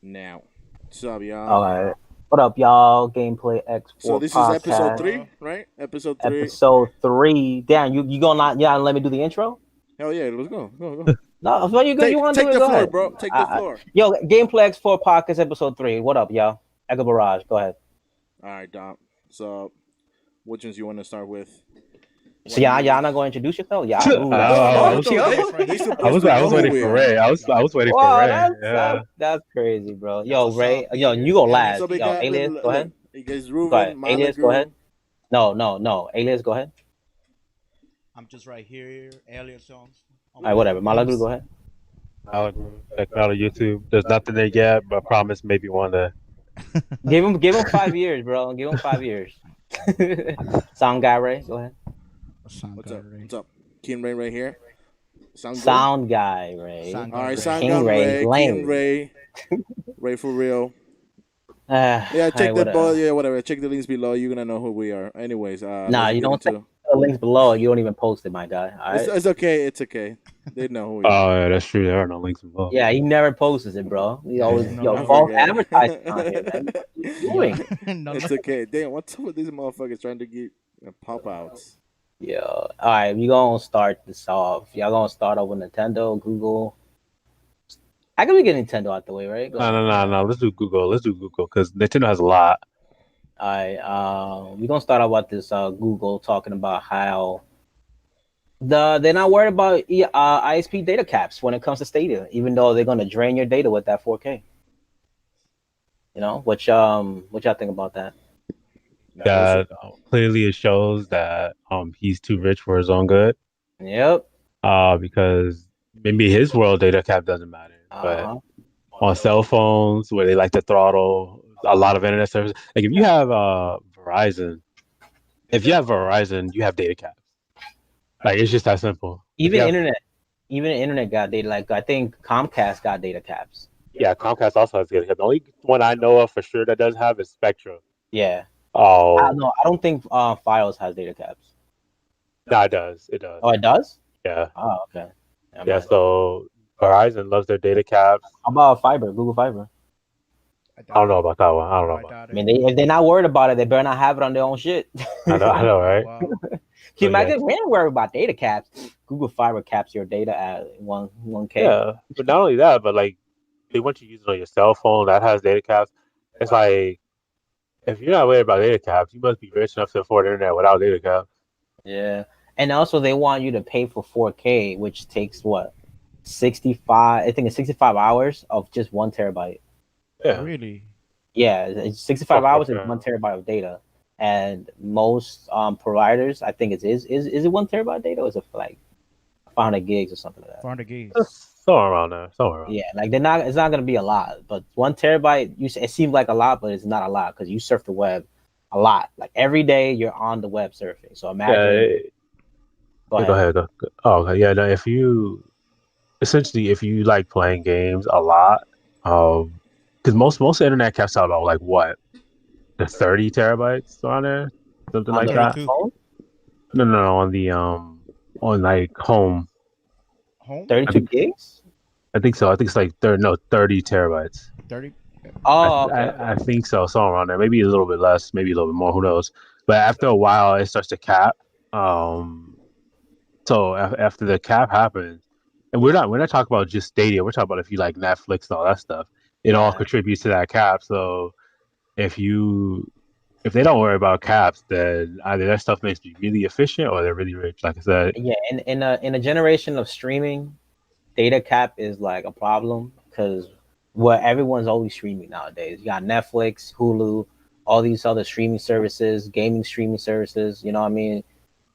Now, what's up, y'all? All right. What up, y'all? So GameplayX4 this is episode podcast, three, right? Episode 3. episode 3. Damn, you gonna not let me do the intro? Hell yeah, let's go, go. No, if you go, you want to do Take it? the Go floor, ahead. bro. Take the floor. Yo, GameplayX4 podcast, episode 3. What up, y'all? EchoeBarrage, go ahead. All right, Dom. So, which ones you want to start with? So y'all not gonna introduce yourself? Yeah, ooh, that's No, I you was, crazy. know Yo. they I supposed was, to I know was who waiting we for are. Ray. I was waiting for Wow, Ray. Yeah. that's crazy, bro. That's Yo, what's Ray, up. yo, you go Alias. last. So we Yo, got Alias, go look. ahead. You guys, Go ahead. Ruben, Alias, go ahead. Malagu. No. Alias, go ahead. I'm just right here. Alias Jones. All right, whatever. Malagu, go aheed. Check me out on YouTube. There's nothing there yet, but I promise maybe one day. Give him 5 years, bro. Give him 5 years. Sound guy, Ray, go ahead. What's up? What's up? King Ray right here. Sound good? Sound guy, Ray. Sound All right, Ray. Sound King Gun Ray, Ray, lame. King Ray, Ray for real. Yeah, Check the whatever. yeah, whatever. Check the links below. You're gonna know who we are. Anyways, Nah, let's you get don't take into. the links below. You don't even post it, my guy. All right. It's okay. It's okay. They know who we are. Oh, yeah, that's true. There are no links involved. Yeah, he never posts it, bro. He always no, I false forget. advertising on here, man. What are you doing? It's okay. Damn, what's up with these motherfuckers trying to get pop outs? Yeah. All right, we gonna start this off. Y'all gonna start off with Nintendo, Google. I can we get Nintendo out the way, right? Go ahead. No. Let's do Google because Nintendo has a lot. All right. We're gonna start out with this Google talking about how they're not worried about ISP data caps when it comes to Stadia, even though they're gonna drain your data with that 4K. You know, what y'all think about that? That clearly it shows that he's too rich for his own good. Yep. Because maybe his world data cap doesn't matter, but on cell phones where they like to throttle a lot of internet services, like if you have Verizon, you have data caps. Like it's just that simple. Even internet got data. Like I think Comcast got data caps. Yeah, Comcast also has data caps. The only one I know of for sure that doesn't have is Spectrum. Yeah. Oh. I don't think Fios has data caps. No, it does. It does. Oh, it does? Yeah. Oh, okay. Yeah, so Verizon loves their data caps. How about fiber, Google Fiber? I don't know about that one. I don't know. I mean, if they're not worried about it, they better not have it on their own shit. I know, right? Wow. Can you imagine? We ain't worried about data caps. Google Fiber caps your data at 1K. Yeah, but not only that, but like they want you to use it on your cell phone that has data caps. It's like if you're not worried about data caps, you must be rich enough to afford internet without data caps. Yeah, and also they want you to pay for 4K, which takes what 65. I think it's 65 hours of just 1 terabyte. Yeah, really. Yeah, it's 65 hours and 1 terabyte of data. And most providers, I think is it 1 terabyte data, or is it like 500 gigs or something like that? 400 gigs. Somewhere around there. Yeah, like it's not gonna be a lot, but 1 terabyte, it seems like a lot, but it's not a lot because you surf the web a lot. Like every day you're on the web surfing. So imagine. Go ahead. Oh, okay. Yeah. No, if you like playing games a lot, because most internet caps out about like what, the 30 terabytes on there, something like that. No, on the on like home. 32 gigs? I think so. I think it's like 30 terabytes. 30? Oh, okay. I think so. Somewhere around there. Maybe a little bit less, maybe a little bit more. Who knows? But after a while, it starts to cap. So after the cap happens, and we're not talking about just Stadia. We're talking about if you like Netflix and all that stuff. It all contributes to that cap. So if they don't worry about caps, then either that stuff makes you really efficient or they're really rich. Like I said. Yeah, in a generation of streaming, data cap is like a problem because everyone's always streaming nowadays. You got Netflix, Hulu, all these other streaming services, gaming streaming services. You know what I mean?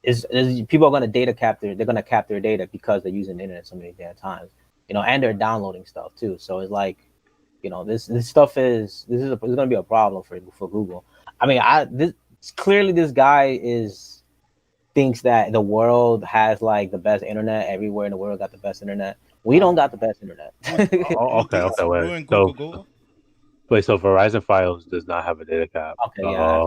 Is people are gonna they're gonna cap their data because they're using the internet so many damn times. You know, and they're downloading stuff too. So it's like, you know, this stuff is gonna be a problem for Google. I mean, clearly this guy thinks that the world has like the best internet. Everywhere in the world got the best internet. We don't got the best internet. Okay. Wait, so Verizon Fios does not have a data cap. Okay, yeah.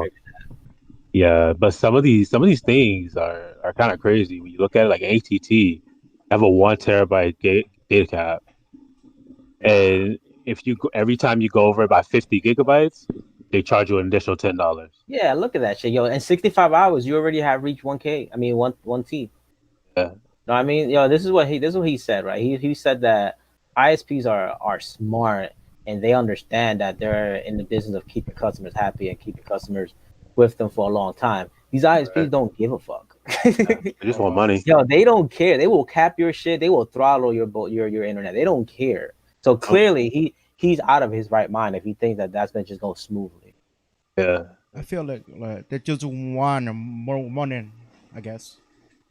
Yeah, but some of these things are kind of crazy when you look at it. Like ATT have a 1 terabyte data cap, and if you every time you go over by 50 gigabytes, they charge you an additional $10. Yeah, look at that shit, yo. In 65 hours, you already have reached 1K. I mean, one T. Yeah. No, I mean, yo, this is what he said, right? He said that ISPs are smart and they understand that they're in the business of keeping customers happy and keeping customers with them for a long time. These ISPs don't give a fuck. They just want money. Yo, they don't care. They will cap your shit. They will throttle your internet. They don't care. So clearly, he's out of his right mind if he thinks that that's gonna just go smoothly. Yeah. I feel like they just want more money, I guess.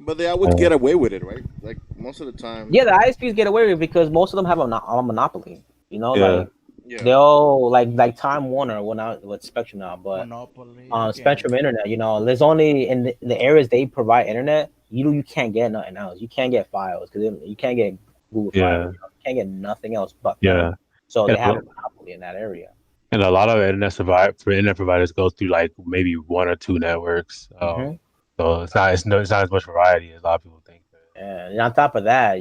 But they always get away with it, right? Like most of the time. Yeah, the ISPs get away with it because most of them have a monopoly. You know, Yeah. they'll like Time Warner with Spectrum now, but Monopoly. Spectrum Internet. You know, there's only in the areas they provide internet. You can't get nothing else. You can't get files because you can't get Google Files. You can't get nothing else but them. So they have a monopoly in that area. And a lot of internet providers go through like maybe one or two networks. So it's not as much variety as a lot of people think. Yeah, and on top of that,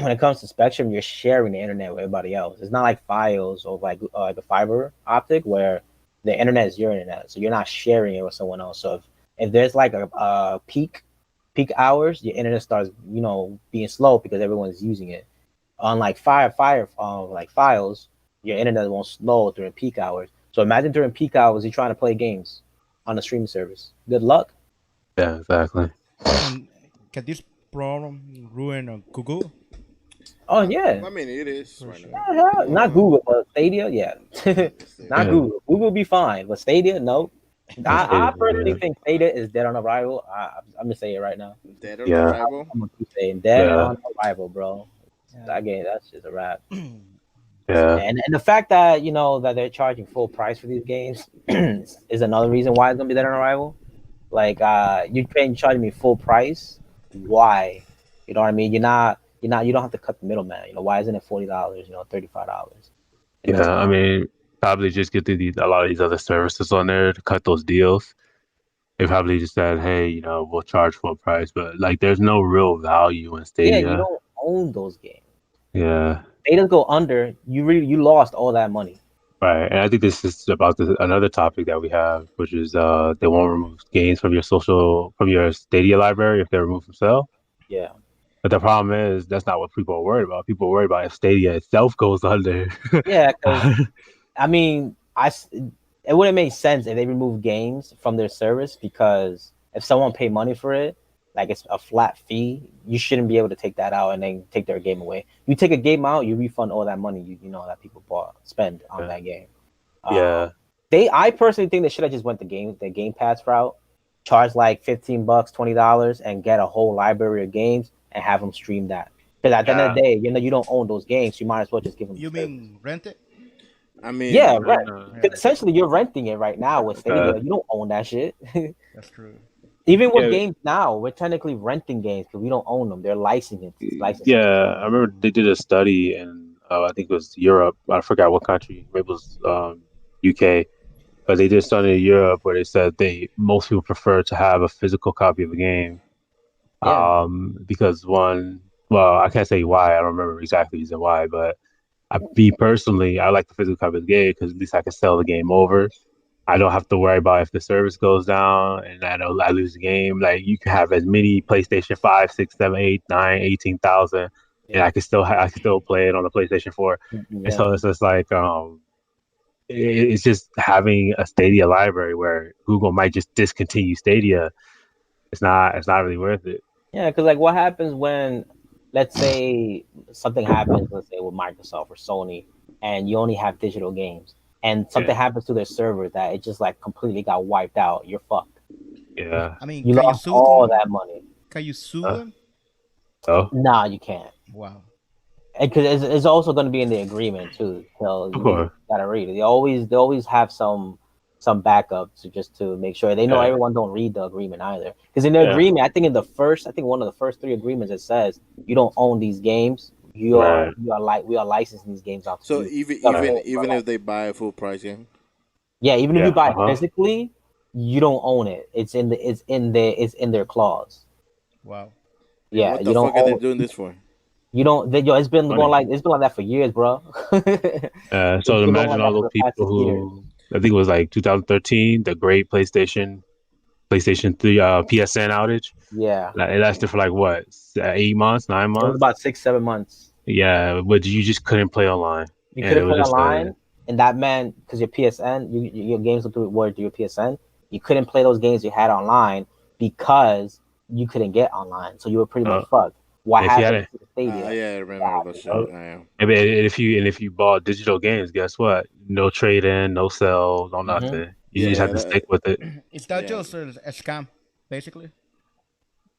when it comes to Spectrum, you're sharing the internet with everybody else. It's not like Files or like a fiber optic where the internet is your internet, so you're not sharing it with someone else. So if there's like a peak hours, your internet starts being slow because everyone's using it. Unlike like Files, your internet won't slow during peak hours. So imagine during peak hours you're trying to play games on a streaming service. Good luck. Yeah, exactly. And can this problem ruin Google? Oh yeah. I mean, it is. Right now. Not Google, but Stadia, yeah. Not Google. Google will be fine, but Stadia, no. I personally think Stadia is dead on arrival. I'm gonna say it right now. Dead on arrival. I'm gonna keep saying dead on arrival, bro. That game, that's just a wrap. Yeah. And the fact that that they're charging full price for these games is another reason why it's gonna be dead on arrival. Like you're charging me full price. Why? You know what I mean? You don't have to cut the middleman. Why isn't it $40? $35. Yeah, I mean, probably just get a lot of these other services on there to cut those deals. They probably just said, hey, we'll charge full price, but like there's no real value in Stadia. Yeah, you don't own those games. Yeah. They just go under. You lost all that money. Right, and I think this is about another topic that we have, which is they won't remove games from your Stadia library if they're removed from sale. Yeah. But the problem is that's not what people are worried about. People are worried about if Stadia itself goes under. Yeah, because I mean, it wouldn't make sense if they remove games from their service, because if someone paid money for it, like it's a flat fee, you shouldn't be able to take that out and then take their game away. You take a game out, you refund all that money that people spend on that game. I personally think they should have just went the Game Pass route, charge like $15, $20, and get a whole library of games and have them stream that. Because at the end of the day, you don't own those games, so you might as well just give them. You mean rent it? I mean, yeah, right. Because essentially, you're renting it right now with Stadia. You don't own that shit. That's true. Even with games now, we're technically renting games because we don't own them. They're licensing. Yeah, I remember they did a study in I think it was Europe. I forgot what country. Maybe it was UK. But they did a study in Europe where they said most people prefer to have a physical copy of a game. Yeah. Because I can't say why. I don't remember exactly the reason why, but me personally, I like the physical copy of the game because at least I can sell the game over. I don't have to worry about if the service goes down and I lose the game. Like you can have as many PlayStation 5, 6, 7, 8, 9, 18,000, and I can still play it on the PlayStation 4. Yeah. And so it's just like it's just having a Stadia library where Google might just discontinue Stadia. It's not really worth it. Yeah, because like what happens when, let's say something happens, let's say with Microsoft or Sony, and you only have digital games. And something happens to their server that it just like completely got wiped out. You're fucked. Yeah. I mean, you lost all that money. Can you sue them? Oh. Nah, you can't. Wow. And because it's also going to be in the agreement too. So you gotta read it. They always have some backup to make sure they know everyone don't read the agreement either. Because in the agreement, I think one of the first 3 agreements, it says you don't own these games. We are licensing these games out. So even if they buy a full price game. Yeah, even if you buy it physically, you don't own it. It's in their clause. Wow. Yeah, what the fuck are they doing this for? You don't. It's been going like that for years, bro. It's So been going imagine like all that for those the past people 6 years. who I think it was like 2013, the great PlayStation 3 PSN outage. Yeah, Like, it lasted for like what, 8 months, 9 it was months? about 6, 7 months. Yeah, but you just couldn't play online, You and it couldn't was play just online, and that meant because your PSN, your games were through your PSN. You couldn't play those games you had online because you couldn't get online, so you were pretty much fucked. What if you had happened it, to the Stadia? Yeah, I remember that shit. and if you bought digital games, guess what? No trade in, no sell, no nothing. You just Yeah, have to stick with it. Is that yeah. just a scam, basically?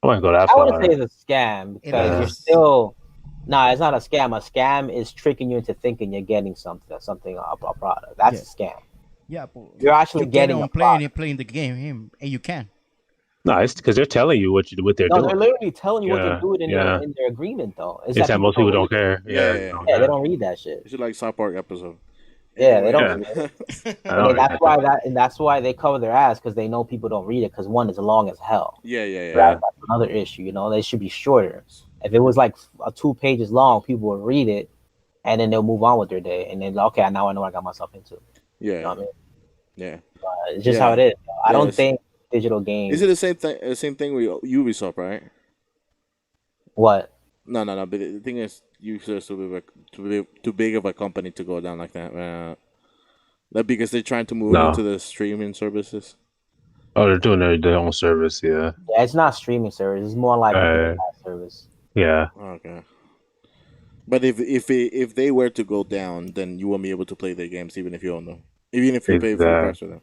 I wouldn't go that I wouldn't say far. it's a scam It because you're is. still. Nah, it's not a scam. A scam is tricking you into thinking you're getting something, a product. That's a scam. Yeah, but You're actually you get getting a on product. playing the game, and you can. No, it's because they're telling you what they're No, doing. they're literally telling you what they're Yeah, doing yeah. in their agreement, though. Is It's that that people most people don't don't read it? care. Yeah, Yeah, yeah. don't Yeah, they care. don't read that shit. It's like South Park episode. Yeah, they Anyway. don't Yeah. read it. I And then don't that's why they cover their ass because they know people don't read it because one is long as hell. Yeah. Yeah. That's another issue. You know, they should be shorter. If it was like 2 pages long, people would read it and then they'll move on with their day. And then okay, now I know what I got myself into. Yeah. You know what I mean? Yeah. It's just how it is. I don't Yes. think digital games. Is it the same thing? Same thing with Ubisoft, right? What? No. But the thing is, Ubisoft's too big of a company to go down like that. That because they're trying to move No. into the streaming services. Oh, they're doing their own service. Yeah. Yeah, it's not streaming service. It's more like a Game Pass service. Yeah. Okay. But if they were to go down, then you won't be able to play their games even if you own them, even if you pay full price for them.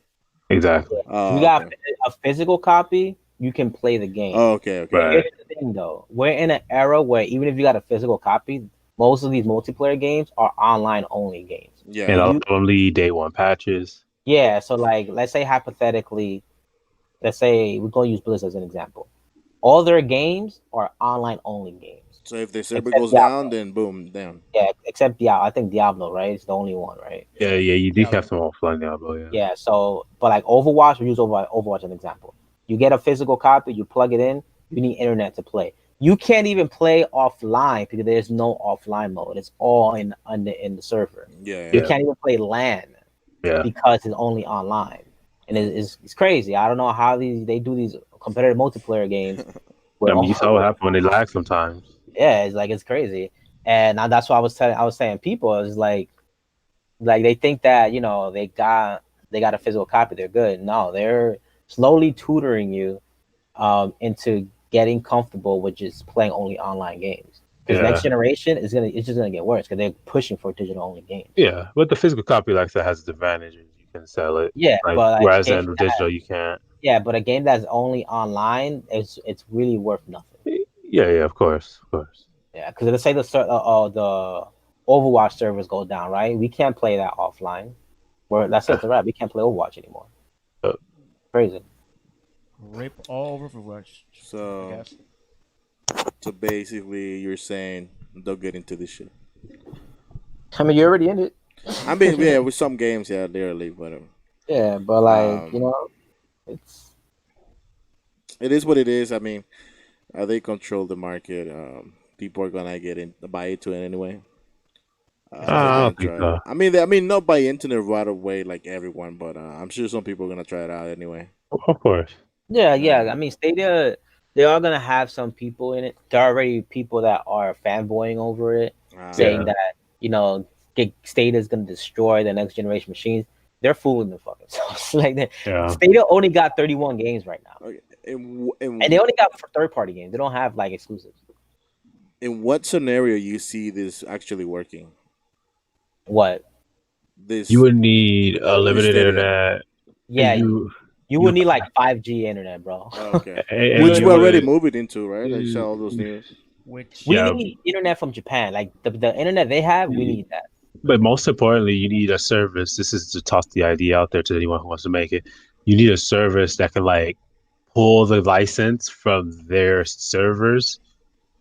Exactly. You got a physical copy, you can play the game. Oh, okay. Right. Here's the thing, though. We're in an era where even if you got a physical copy, most of these multiplayer games are online only games. Yeah. And a lot of them need day one patches. Yeah, so like, let's say hypothetically, let's say we're going to use Blizzard as an example. All their games are online only games. So if the server Except goes Diablo. down, then boom, down. Yeah, except Diablo. I think Diablo, right? It's the only one, right? Yeah. You do have some offline Diablo. Yeah. Yeah, so, but like Overwatch, we use Overwatch as an example. You get a physical copy, you plug it in, you need internet to play. You can't even play offline because there's no offline mode. It's all in the server. Yeah. You can't even play LAN Yeah. because it's only online. And it's crazy. I don't know how they do these competitive multiplayer games. I mean, you saw what happened when they lag sometimes. Yeah, it's crazy. And that's why I was saying people is like they think that, you know, they got a physical copy, they're good. No, they're slowly tutoring you into getting comfortable with just playing only online games. Because next generation it's just gonna get worse because they're pushing for digital only games. Yeah, but the physical copy like that has its advantages. You can sell it. Yeah, but whereas in digital you can't. Yeah, but a game that's only online it's really worth nothing. Yeah, of course. Yeah, because let's say the Overwatch servers go down, right? We can't play that offline. That's it, right? We can't play Overwatch anymore. Crazy. Rip all over Overwatch. So basically, you're saying don't get into this shit. I mean, you're already in it. I mean, yeah, with some games, yeah, they're late, whatever. Yeah, but like you know, it is what it is. I mean, they control the market. People are gonna buy into it anyway. I don't think so. I mean, not by internet right away like everyone, but I'm sure some people are gonna try it out anyway. Of course. Yeah. I mean, Stadia, they are gonna have some people in it. There are already people that are fanboying over it, saying that, you know, Stadia is gonna destroy the next generation machines. They're fooling the fucking selves. Like that. Yeah. Stadia only got 31 games right now, Okay. and they only got third-party games. They don't have like exclusives. In what scenario you see this actually working? What? You would need a limited internet. Yeah, you would need like 5G internet, bro. Okay. Which we're already moving into, right? I saw all those news. We need internet from Japan. Like the internet they have, we need that. But most importantly, you need a service. This is to toss the idea out there to anyone who wants to make it. You need a service that can like pull the license from their servers,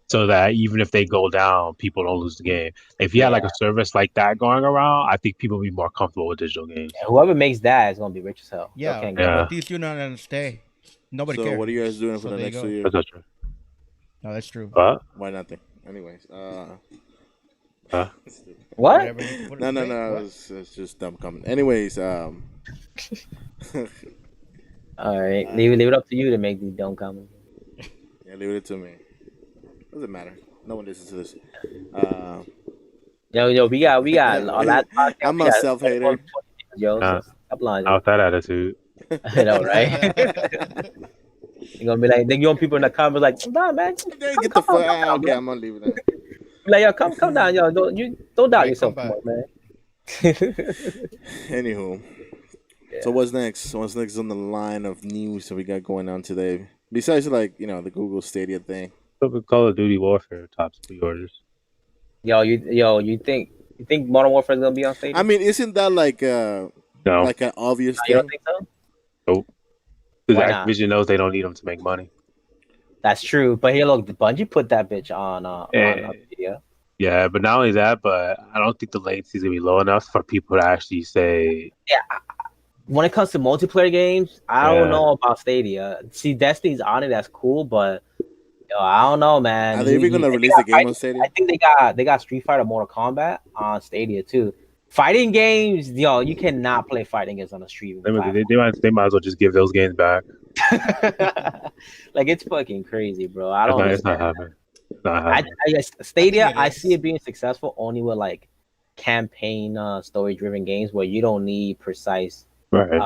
so that even if they go down, people don't lose the game. If you had like a service like that going around, I think people would be more comfortable with digital games. Yeah, whoever makes that is gonna be rich as hell. Yeah, but these do not understand. Nobody cares. So what are you guys doing for the next 2 years? That's not true. No, that's true. What? Why nothing? Anyways, What? Whatever you put no, it. no, Wait, no. what? It's just dumb comment. Anyways, All right, leave it up to you to make these dumb comments. yeah, leave it to me. Doesn't matter. No one listens to this. Yo, we got on that podcast. I'm We a got self hater. yo. So Nah, stop lying. not with that attitude. I know, right? You're gonna be like, then you want people in the comments like, nah, man, Get the fuck out. down, Okay, man. I'm gonna leave it. Be like, yo, come down, yo, don't doubt Wait, yourself come too much, man. Anywho, Yeah. so what's next? What's next on the line of news that we got going on today? Besides, like the Google Stadia thing. Call of Duty Warfare tops pre-orders. You think Modern Warfare is gonna be on stage? I mean, isn't that like No, like an obvious You don't thing? think so? nope. Because Why not? Activision knows they don't need them to make money. That's true, but here, look, Bungie put that bitch on video. Yeah, but not only that, but I don't think the latency is gonna be low enough for people to actually say. When it comes to multiplayer games, I Yeah. don't know about Stadia. See, Destiny's on it, that's cool, but I don't know, man. Are they even gonna release the game on Stadia? I think they got Street Fighter, Mortal Kombat on Stadia too. Fighting games, you cannot play fighting games on a streaming platform. They might as well just give those games back. Like, it's fucking crazy, bro. I don't. It's not happening. It's not happening. I guess Stadia, I think it I is. see it being successful only with like campaign, story-driven games where you don't need precise Right.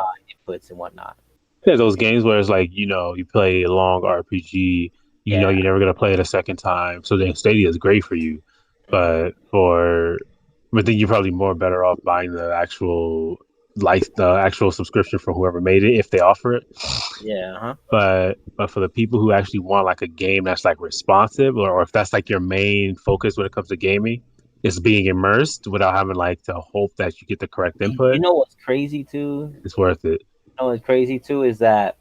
inputs and whatnot. There's those games where it's like, you play a long RPG, you know Yeah. you're never gonna play it a second time. So then Stadia is great for you. But then you're probably more better off buying the actual subscription for whoever made it if they offer it. Yeah, But for the people who actually want like a game that's like responsive, or if that's like your main focus when it comes to gaming, is being immersed without having like to hope that you get the correct input. You know what's crazy too? It's worth it. You know what's crazy too is that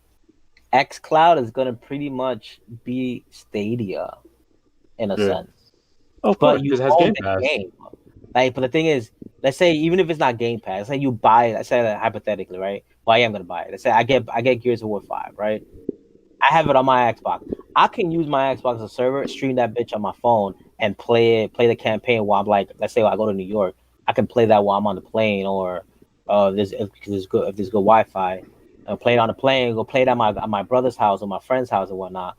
xCloud is gonna pretty much be Stadia in a Yeah. sense. Of But course, you because it has own Game the Pass. game. Like, but the thing is, let's say even if it's not Game Pass, let's say you buy it. Let's say that hypothetically, right? Well, I am gonna buy it. Let's say I get Gears of War 5, right? I have it on my Xbox. I can use my Xbox as a server, stream that bitch on my phone, and play the campaign while I'm like, let's say I go to New York, I can play that while I'm on the plane, or if there's good Wi-Fi, play it on the plane, go play it at my brother's house or my friend's house and whatnot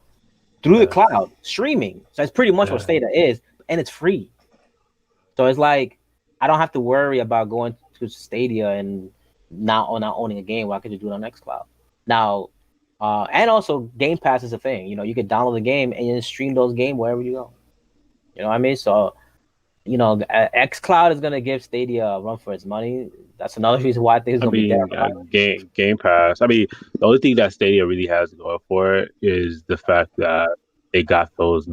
through the cloud streaming. So that's pretty much what Stadia is, and it's free. So it's like I don't have to worry about going to Stadia and not owning a game where I could just do it on xCloud. Now, and also Game Pass is a thing. You can download the game and then stream those games wherever you go. You know what I mean? So, xCloud is gonna give Stadia a run for its money. That's another reason why I think it's gonna be there. Game Pass. I mean, the only thing that Stadia really has to go for it is the fact that they got those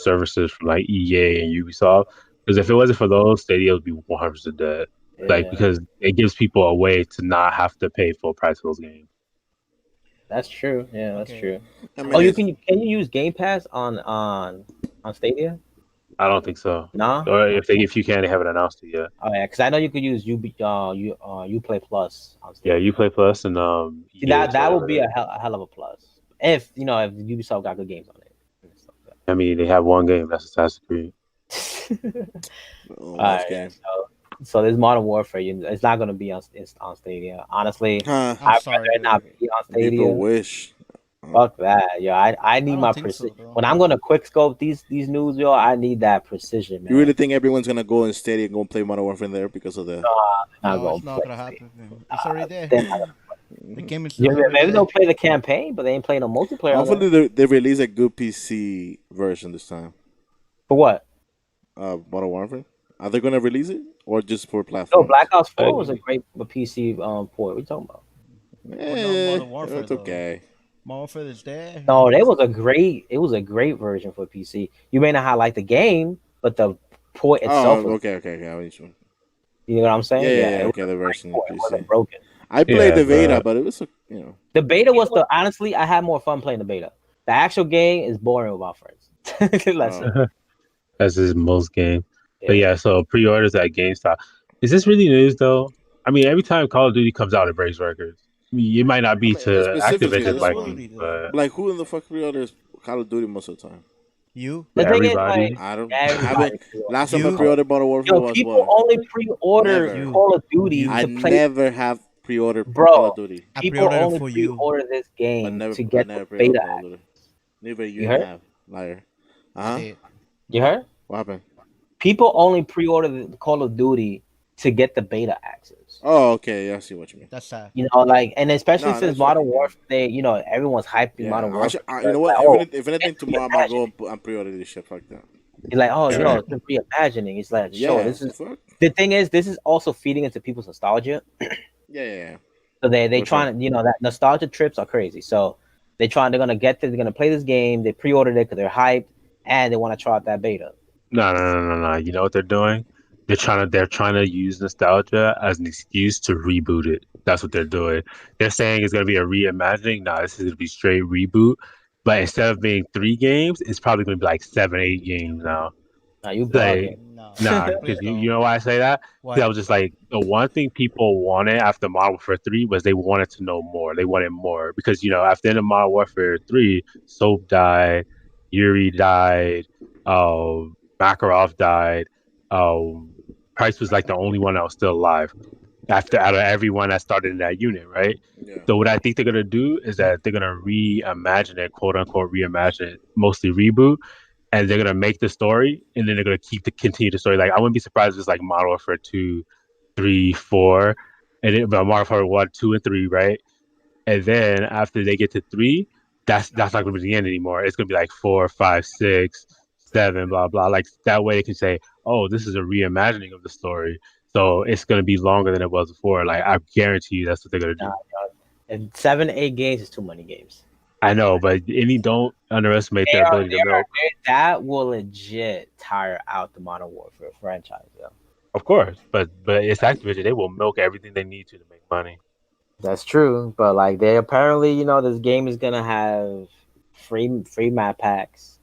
services from like EA and Ubisoft. Because if it wasn't for those, Stadia would be 100% dead. Like, because it gives people a way to not have to pay full price for those games. That's true. Yeah, that's true. I mean, Can you use Game Pass on Stadia? I don't think so. No. Or if you can, they haven't announced it yet. Oh yeah, because I know you could use Uplay Plus on Stadia. Yeah, Uplay Plus and See, that would be a hell of a plus if Ubisoft got good games on it. I mean, they have one game, that's Assassin's Creed. All right, so this Modern Warfare, it's not going to be on Stadia. Honestly, I'd rather it not be on Stadia. People wish. Fuck that, yo. I need my precision. When I'm going to quick scope these news, yo, I need that precision, man. You really think everyone's going to go in Stadia and go and play Modern Warfare there because of the... it's not going to happen. It's already there. The game is maybe they'll play the campaign, but they ain't playing no multiplayer. Hopefully they release a good PC version this time. For what? Modern Warfare. Are they going to release it or just for platform? No, Black Ops 4 was a great PC port. What are you talking about? Modern Warfare, that's okay. Modern Warfare is there. No, it was a great version for PC. You may not have liked the game, but the port itself. Okay. You know what I'm saying? Yeah. Okay, the version of PC. It wasn't broken. I played the beta, but it was The beta was honestly, I had more fun playing the beta. The actual game is boring with my friends. That's his most game. But yeah, so pre-orders at GameStop. Is this really news though? I mean, every time Call of Duty comes out, it breaks records. It might not be I mean, to specifically Activision's this Call of one. liking, Duty, though. but Like, who in the fuck pre-orders Call of Duty most of the time? You, The thing is, like, everybody. I don't. I everybody haven't. pre-orders. Last time I You? pre-ordered Modern Warfare Yo, was people what? only pre-order Never. Call of Duty You. I to play. never have pre-ordered Call of Bro, Duty, I people pre-ordered it only for you. pre-order this but game never. to I get the never pre-ordered beta Call of act. Duty. Neither you You even heard? have, liar. I Huh? did. You heard? What happened? People only pre-order the Call of Duty to get the beta access. Oh, okay. Yeah, I see what you mean. That's sad. You know, like, and especially No, since that's Modern fucking Warfare, everyone's hyping Modern Yeah, Warfare. you know Like, what? oh, If anything, it's tomorrow I'm gonna go reimagining. and pre-order this shit. Fuck that. You're like, oh, Yeah. it's reimagining. It's like, sure, Yeah. this is Fuck. the thing is, this is also feeding into people's nostalgia. Yeah. So they For sure. trying to, that nostalgia trips are crazy. So they're gonna play this game. They pre-ordered it because they're hyped and they want to try out that beta. No. You know what they're doing? They're trying to use nostalgia as an excuse to reboot it. That's what they're doing. They're saying it's gonna be a reimagining. No, this is gonna be straight reboot. But instead of being 3 games, it's probably gonna be like 7, 8 games now. Now you Like, bugging. No, nah, please because you don't. know why I say that? Because I Why? was just like, the one thing people wanted after Modern Warfare 3 was they wanted to know more. They wanted more. Because, after the end of Modern Warfare 3, Soap died, Yuri died, Makarov died. Price was like the only one that was still alive out of everyone that started in that unit, right? Yeah. So what I think they're gonna do is that they're gonna reimagine it, quote unquote, reimagine it, mostly reboot, and they're gonna make the story, and then they're gonna continue the story. Like, I wouldn't be surprised if it's like Modern Warfare 2, 3, 4, and then Modern Warfare 1, 2, and 3, right? And then after they get to 3, that's not gonna be the end anymore. It's gonna be like 4, 5, 6, 7, blah blah. Like, that way they can say, "Oh, this is a reimagining of the story." So it's gonna be longer than it was before. Like, I guarantee you, that's what they're gonna do. And 7, 8 games is too many games. I know, but don't underestimate their ability to milk. That will legit tire out the Modern Warfare franchise, yo. Of course, but it's Activision. They will milk everything they need to make money. That's true, but like they apparently, this game is gonna have free map packs.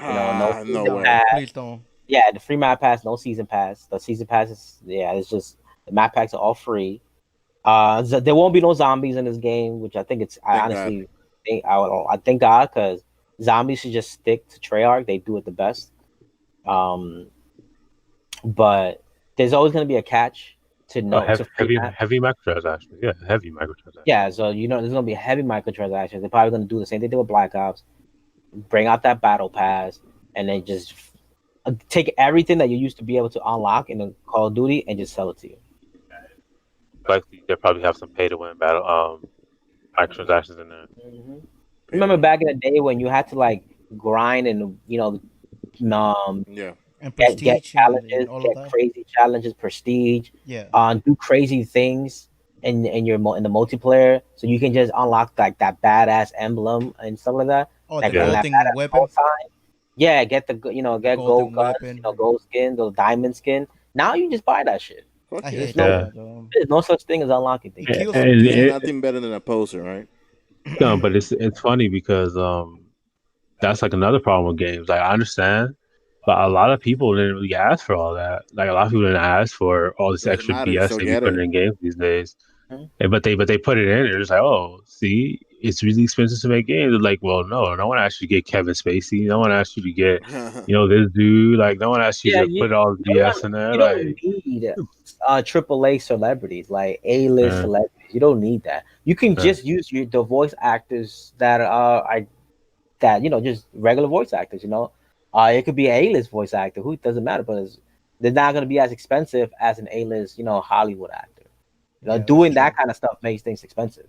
No No season way. pass. Please don't. Yeah, the free map pass, no season pass. The season pass is it's just the map packs are all free. There won't be no zombies in this game, which I think I honestly think I thank God, because zombies should just stick to Treyarch. They do it the best. But there's always gonna be a catch to know heavy microtransactions. Yeah, heavy microtransactions. Yeah, so there's gonna be heavy microtransactions. They're probably gonna do the same thing they did with Black Ops. Bring out that battle pass, and then just take everything that you used to be able to unlock in the Call of Duty and just sell it to you. Likely, they probably have some pay to win battle microtransactions in there. Mm-hmm. Remember back in the day when you had to like grind and Yeah. And get prestige challenges, and all of get that. crazy challenges, prestige, Yeah. do crazy things in the multiplayer, so you can just unlock like that badass emblem and stuff like that. Oh, Like the golden weapon. Yeah, get the get gold guns, weapon. gold skin, the diamond skin. Now you just buy that shit. Fuck I yeah. hate Yeah. that. There's no such thing as unlocking things. It kills And There's me. nothing better than a poser, right? no, but it's funny because that's like another problem with games. Like, I understand, but a lot of people didn't really ask for all that. Like, a lot of people didn't ask for all this Doesn't extra matter, you BS still they be get putting it. in games these days. Mhm. But they put it in. They're just like, oh, see, it's really expensive to make games. They're like, well, no one asked you to get Kevin Spacey. No one asked you to get this dude. Like, no one asked you to put all the BS in there. You don't need AAA celebrities, like A-list celebrities. You don't need that. You can just use the voice actors that are just regular voice actors. It could be an A-list voice actor. Who doesn't matter, but they're not going to be as expensive as an A-list, Hollywood actor. Doing that kind of stuff makes things expensive.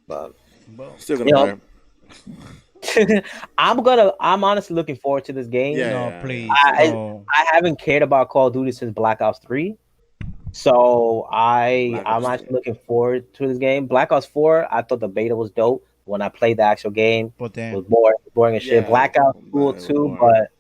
But Still gonna buy I'm honestly looking forward to this game. No, please. I haven't cared about Call of Duty since Black Ops 3. So I'm actually looking forward to this game. Black Ops 4, I thought the beta was dope. When I played the actual game, But then it was boring as shit. Blackout cool too, but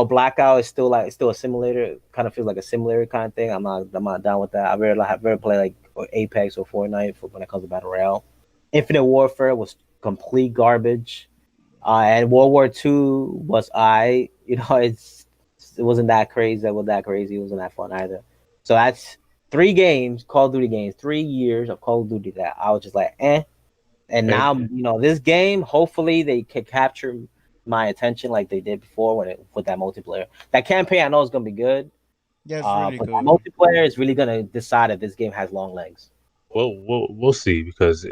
Blackout is still a simulator. Kind of feels like a simulator kind of thing. I'm not down with that. I've rather play like Apex or Fortnite when it comes to battle royale. Infinite Warfare was complete garbage, and World War II was it wasn't that crazy. It wasn't that crazy. It wasn't that fun either. So 3 games, Call of Duty games, 3 years of Call of Duty that I was just like, eh. And now, this game, hopefully they can capture my attention like they did before with that multiplayer. That campaign I know is gonna be good. Yeah, it's really but good. that multiplayer is really gonna decide if this game has long legs. We'll see, because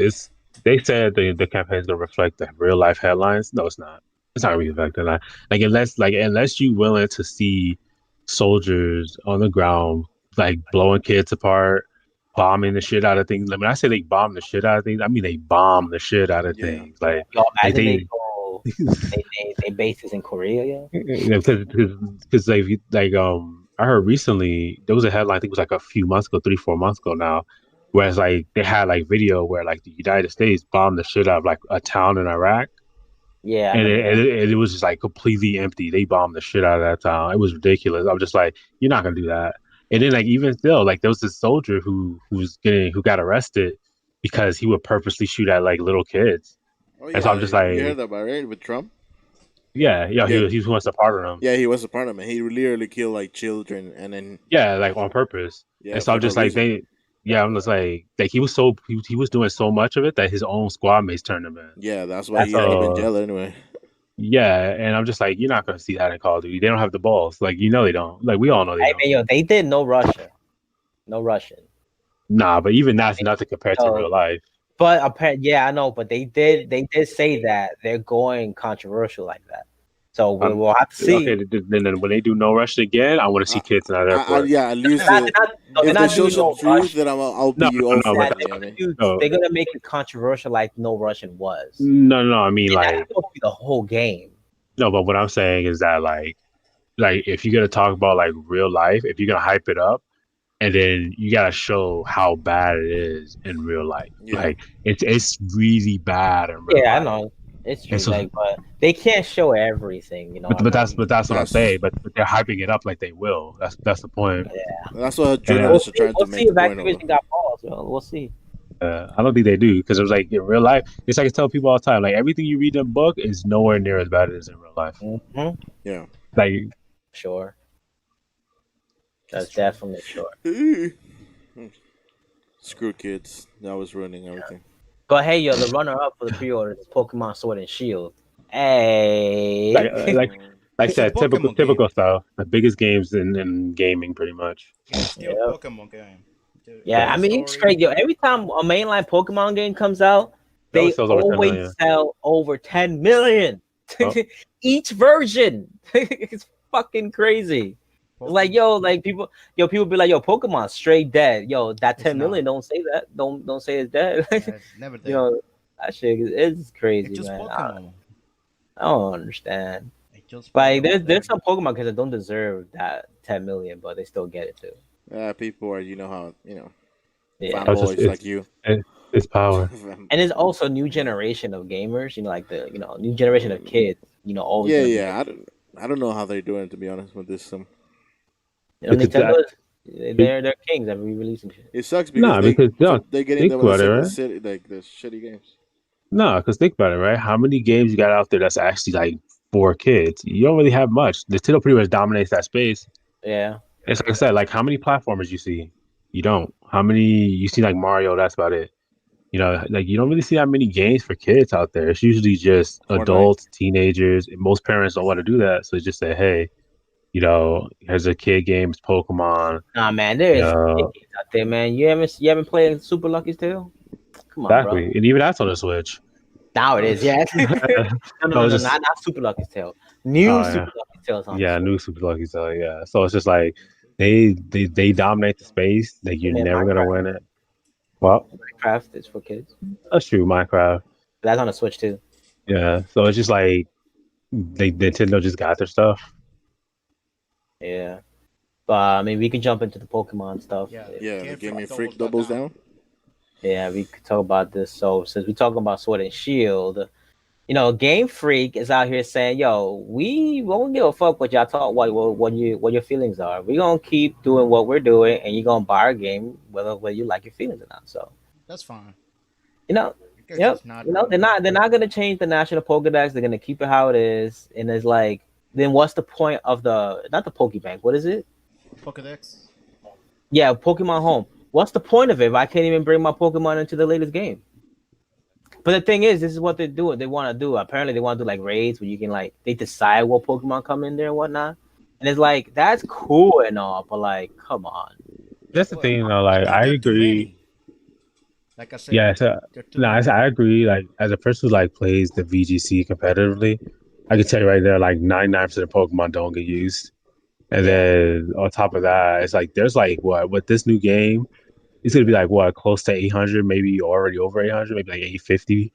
they said the campaign is gonna reflect the real life headlines. No, it's not. It's not really reflecting that. Unless you willing to see soldiers on the ground blowing kids apart, bombing the shit out of things. When I say they bomb the shit out of things, I mean they bomb the shit out of things. Yo, imagine they go they bases in Korea, because I heard recently there was a headline, I think it was a few months ago, 3-4 months ago now, where they had video where the United States bombed the shit out of a town in Iraq. Yeah, and it was just completely empty. They bombed the shit out of that town. It was ridiculous. I'm just like, you're not gonna do that. And then even still, there was this soldier who got arrested because he would purposely shoot at little kids. Oh yeah, and so I'm just like, you heard that about right with Trump? Yeah. He was a part of them. Yeah, he was a part of them. He literally killed children, and then on purpose. Yeah, and so I'm just I'm just he was doing so much of it that his own squad mates turned him in. Yeah, that's why he ended up in jail anyway. Yeah, and I'm just you're not gonna see that in Call of Duty. They don't have the balls. They don't. We all know they don't. Yo, they did no Russian. Nah, but even that's nothing compared to real life. But apparently, I know. But they did say that they're going controversial like that. So we'll have to see. Okay, then when they do no Russian again, I want to see kids in that airport. At least if they show some truth, then I'll be they're gonna make it controversial like no Russian was. No, I mean that's supposed to be the whole game. No, but what I'm saying is that if you're gonna talk about real life, if you're gonna hype it up, and then you gotta show how bad it is in real life. Yeah. It's really bad in real life. I know. It's true, but they can't show everything, But that's what I'm saying. But they're hyping it up like they will. That's the point. Yeah, that's what journalists are trying to make. We'll see if Activision got balls. We'll see. I don't think they do, because it was in real life. It's I tell people all the time, everything you read in a book is nowhere near as bad as it is in real life. Mm-hmm. Yeah, sure. That's definitely sure. Screw kids. That was ruining everything. But hey, yo, the runner-up for the pre-order is Pokemon Sword and Shield. Hey, like I said, typical style. The biggest games in gaming, pretty much. Still Pokemon game. Yeah, I mean it's crazy. Yo, every time a mainline Pokemon game comes out, they always sell over 10 million each version. It's fucking crazy. People be like, yo, Pokemon's straight dead. Yo, that 10 million, don't say that. Don't say it's dead. It's never dead. That shit is crazy, it's just man. Pokemon. I don't understand. There's some Pokemon kids that don't deserve that 10 million, but they still get it too. Yeah, people are, Yeah, fanboys like you. It's power. And it's also a new generation of gamers. The new generation of kids. Always. Yeah. I don't know how they're doing, to be honest, with this. Nintendo, they're kings at re-releasing shit. It sucks because they're getting them right? the shitty games. No, because think about it, right? How many games you got out there that's actually for kids? You don't really have much. Nintendo pretty much dominates that space. Yeah. It's like I said, how many platformers you see? You don't. How many you see Mario? That's about it. You don't really see that many games for kids out there. It's usually just adults, teenagers, and most parents don't want to do that. So just say, hey, here's a kid game, it's Pokemon. Nah, man, there is kids out there, man. You haven't played Super Lucky's Tale? Come on, exactly, bro. And even that's on the Switch. Now it is, yeah. no, not Super Lucky's Tale. New Super Lucky's Tale. New Super Lucky's Tale. Yeah, so it's just they dominate the space. You're never gonna win it. Well, Minecraft is for kids. That's true, Minecraft. That's on the Switch too. Yeah, so it's just Nintendo just got their stuff. Yeah, but I mean, we can jump into the Pokemon stuff. Yeah, the Gaming Freak doubles down. Yeah, we could talk about this. So since we're talking about Sword and Shield, Game Freak is out here saying, "Yo, we won't give a fuck what y'all talk, what your feelings are. We're gonna keep doing what we're doing, and you're gonna buy our game, whether you like your feelings or not." So that's fine. Yep. They're not gonna change the national Pokedex. They're gonna keep it how it is, and it's then what's the point of not the Pokebank? What is it? Pokedex. Yeah, Pokemon Home. What's the point of it if I can't even bring my Pokemon into the latest game? But the thing is, this is what they do. They want to do. Apparently, they want to do like raids where you can like they decide what Pokemon come in there and whatnot. And it's like that's cool and all, but like, come on. That's the thing, though. I Like, think I there are too agree. many. Like I said, Yeah, so, there are too no, many. I agree. Like, as a person who like plays the VGC competitively, I can tell you right there, like 99% of Pokemon don't get used. And Yeah. then on top of that, it's like there's like what with this new game, it's gonna be like what close to 800, maybe already over 800, maybe like 850,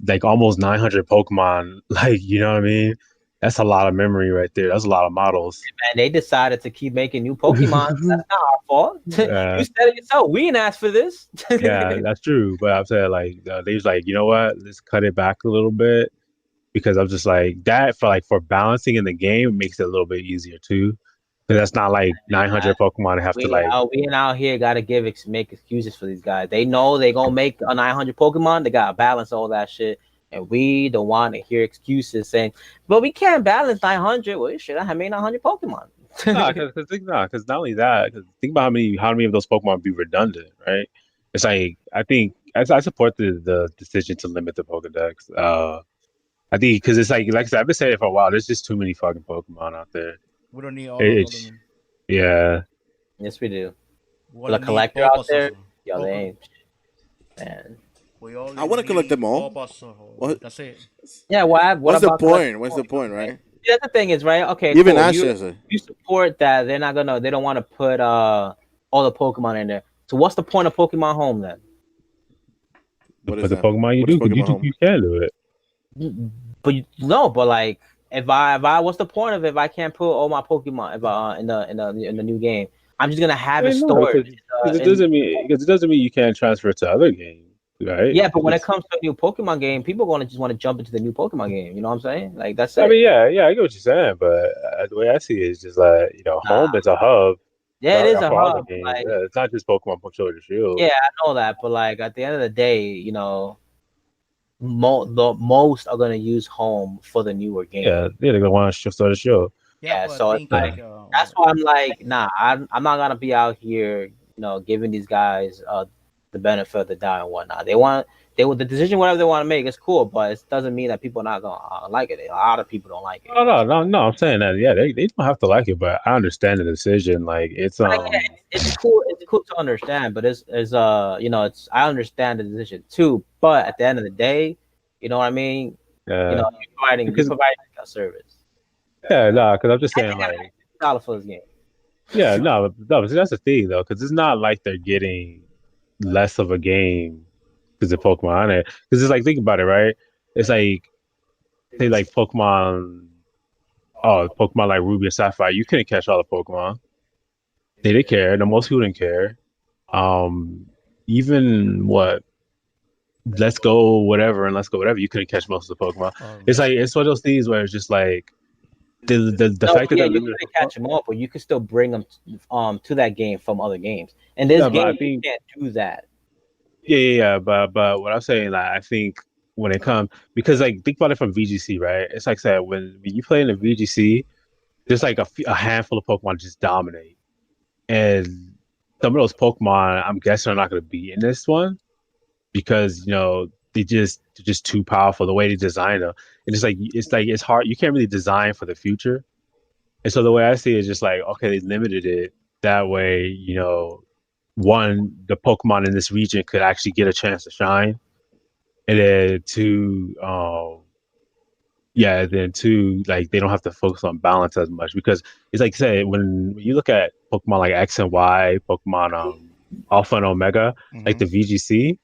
like almost 900 Pokemon. Like, you know what I mean? That's a lot of memory right there. That's a lot of models. And they decided to keep making new Pokemon. That's not our fault. You uh, said it yourself. We didn't ask for this. yeah, that's true. But I'm saying like they was like, you know what? Let's cut it back a little bit because I'm just like that for like for balancing in the game makes it a little bit easier too. Because that's not like 900 Pokemon. I have to like We out here gotta make excuses for these guys. They know they gonna make a 900 Pokemon. They gotta balance all that shit, and we don't want to hear excuses saying, "But we can't balance 900." Well, you should have made 900 Pokemon. because not only that, because think about how many of those Pokemon be redundant, right? It's like I think I support the decision to limit the Pokedex. I think because it's like I said, I've been saying it for a while. There's just too many fucking Pokemon out there. We don't need all of It's them. yeah. Yes, we do. We For the only need collector out there, Bulbasaur. yo, they Bulba- ain't. Man. We only I want to collect need them all. Bulbasaur. What? That's it. Yeah, what What's the about collecting point? What's the point, right? See, that's the thing is, right? Okay, Even cool. Ashes. You support that they don't want to put all the Pokemon in there. So what's the point of Pokemon Home then? What is But the that? Pokemon you What is do, Pokemon Home? you can do it. But like if I what's the point of it if I can't put all my Pokemon if in the new game? I'm just gonna have it No, stored because it in doesn't mean you can't transfer to other games, right? yeah, but when it comes to a new Pokemon game, people are gonna just want to jump into the new Pokemon game. You know what I'm saying? Like that's I it. mean, yeah, I get what you're saying, but the way I see it is just like home is a hub Yeah, it is a for all the hub. games. Like Yeah, it's not just Pokemon Sword and Shield. yeah, I know that, but like at the end of the day, the most are gonna use home for the newer game. Yeah, they're gonna want to start a show. Yeah, Yeah, but I so it's think like like that's why I'm like, nah, I'm not gonna be out here, giving these guys the benefit of the doubt and whatnot. The decision whatever they want to make is cool, but it doesn't mean that people are not gonna like it. A lot of people don't like it. No. I'm saying that. Yeah, they don't have to like it, but I understand the decision. Like it's Like, yeah, it's cool. It's cool to understand, but it's I understand the decision too. But at the end of the day, you know what I mean. You're providing because a service. yeah, no, because I'm just I saying think I like paid $50 for this game. yeah, no, but that's the thing though, because it's not like they're getting less of a game because of Pokemon on it. Because it's like think about it, right? It's like say like Pokemon like Ruby and Sapphire, you couldn't catch all the Pokemon. They didn't care. The most people didn't care. Um, even what Let's Go whatever and Let's Go whatever, you couldn't catch most of the Pokemon. It's like it's one of those things where it's just like the No, fact that yeah, they're you limited. couldn't catch them all, but you could still bring them to that game from other games. And this Yeah, but I game, you think can't do that. yeah. But what I'm saying, like, I think when it comes because like think about it from VGC, right? It's like I said when you play in the VGC, there's like a handful of Pokemon just dominate, and some of those Pokemon I'm guessing are not going to be in this one because they're just too powerful the way they design them. And it's hard. You can't really design for the future. And so the way I see it is just like okay, they limited it that way. One, the Pokemon in this region could actually get a chance to shine, and then two, then two, like they don't have to focus on balance as much because it's like say when you look at Pokemon like X and Y, Pokemon Alpha and Omega, like the VGC,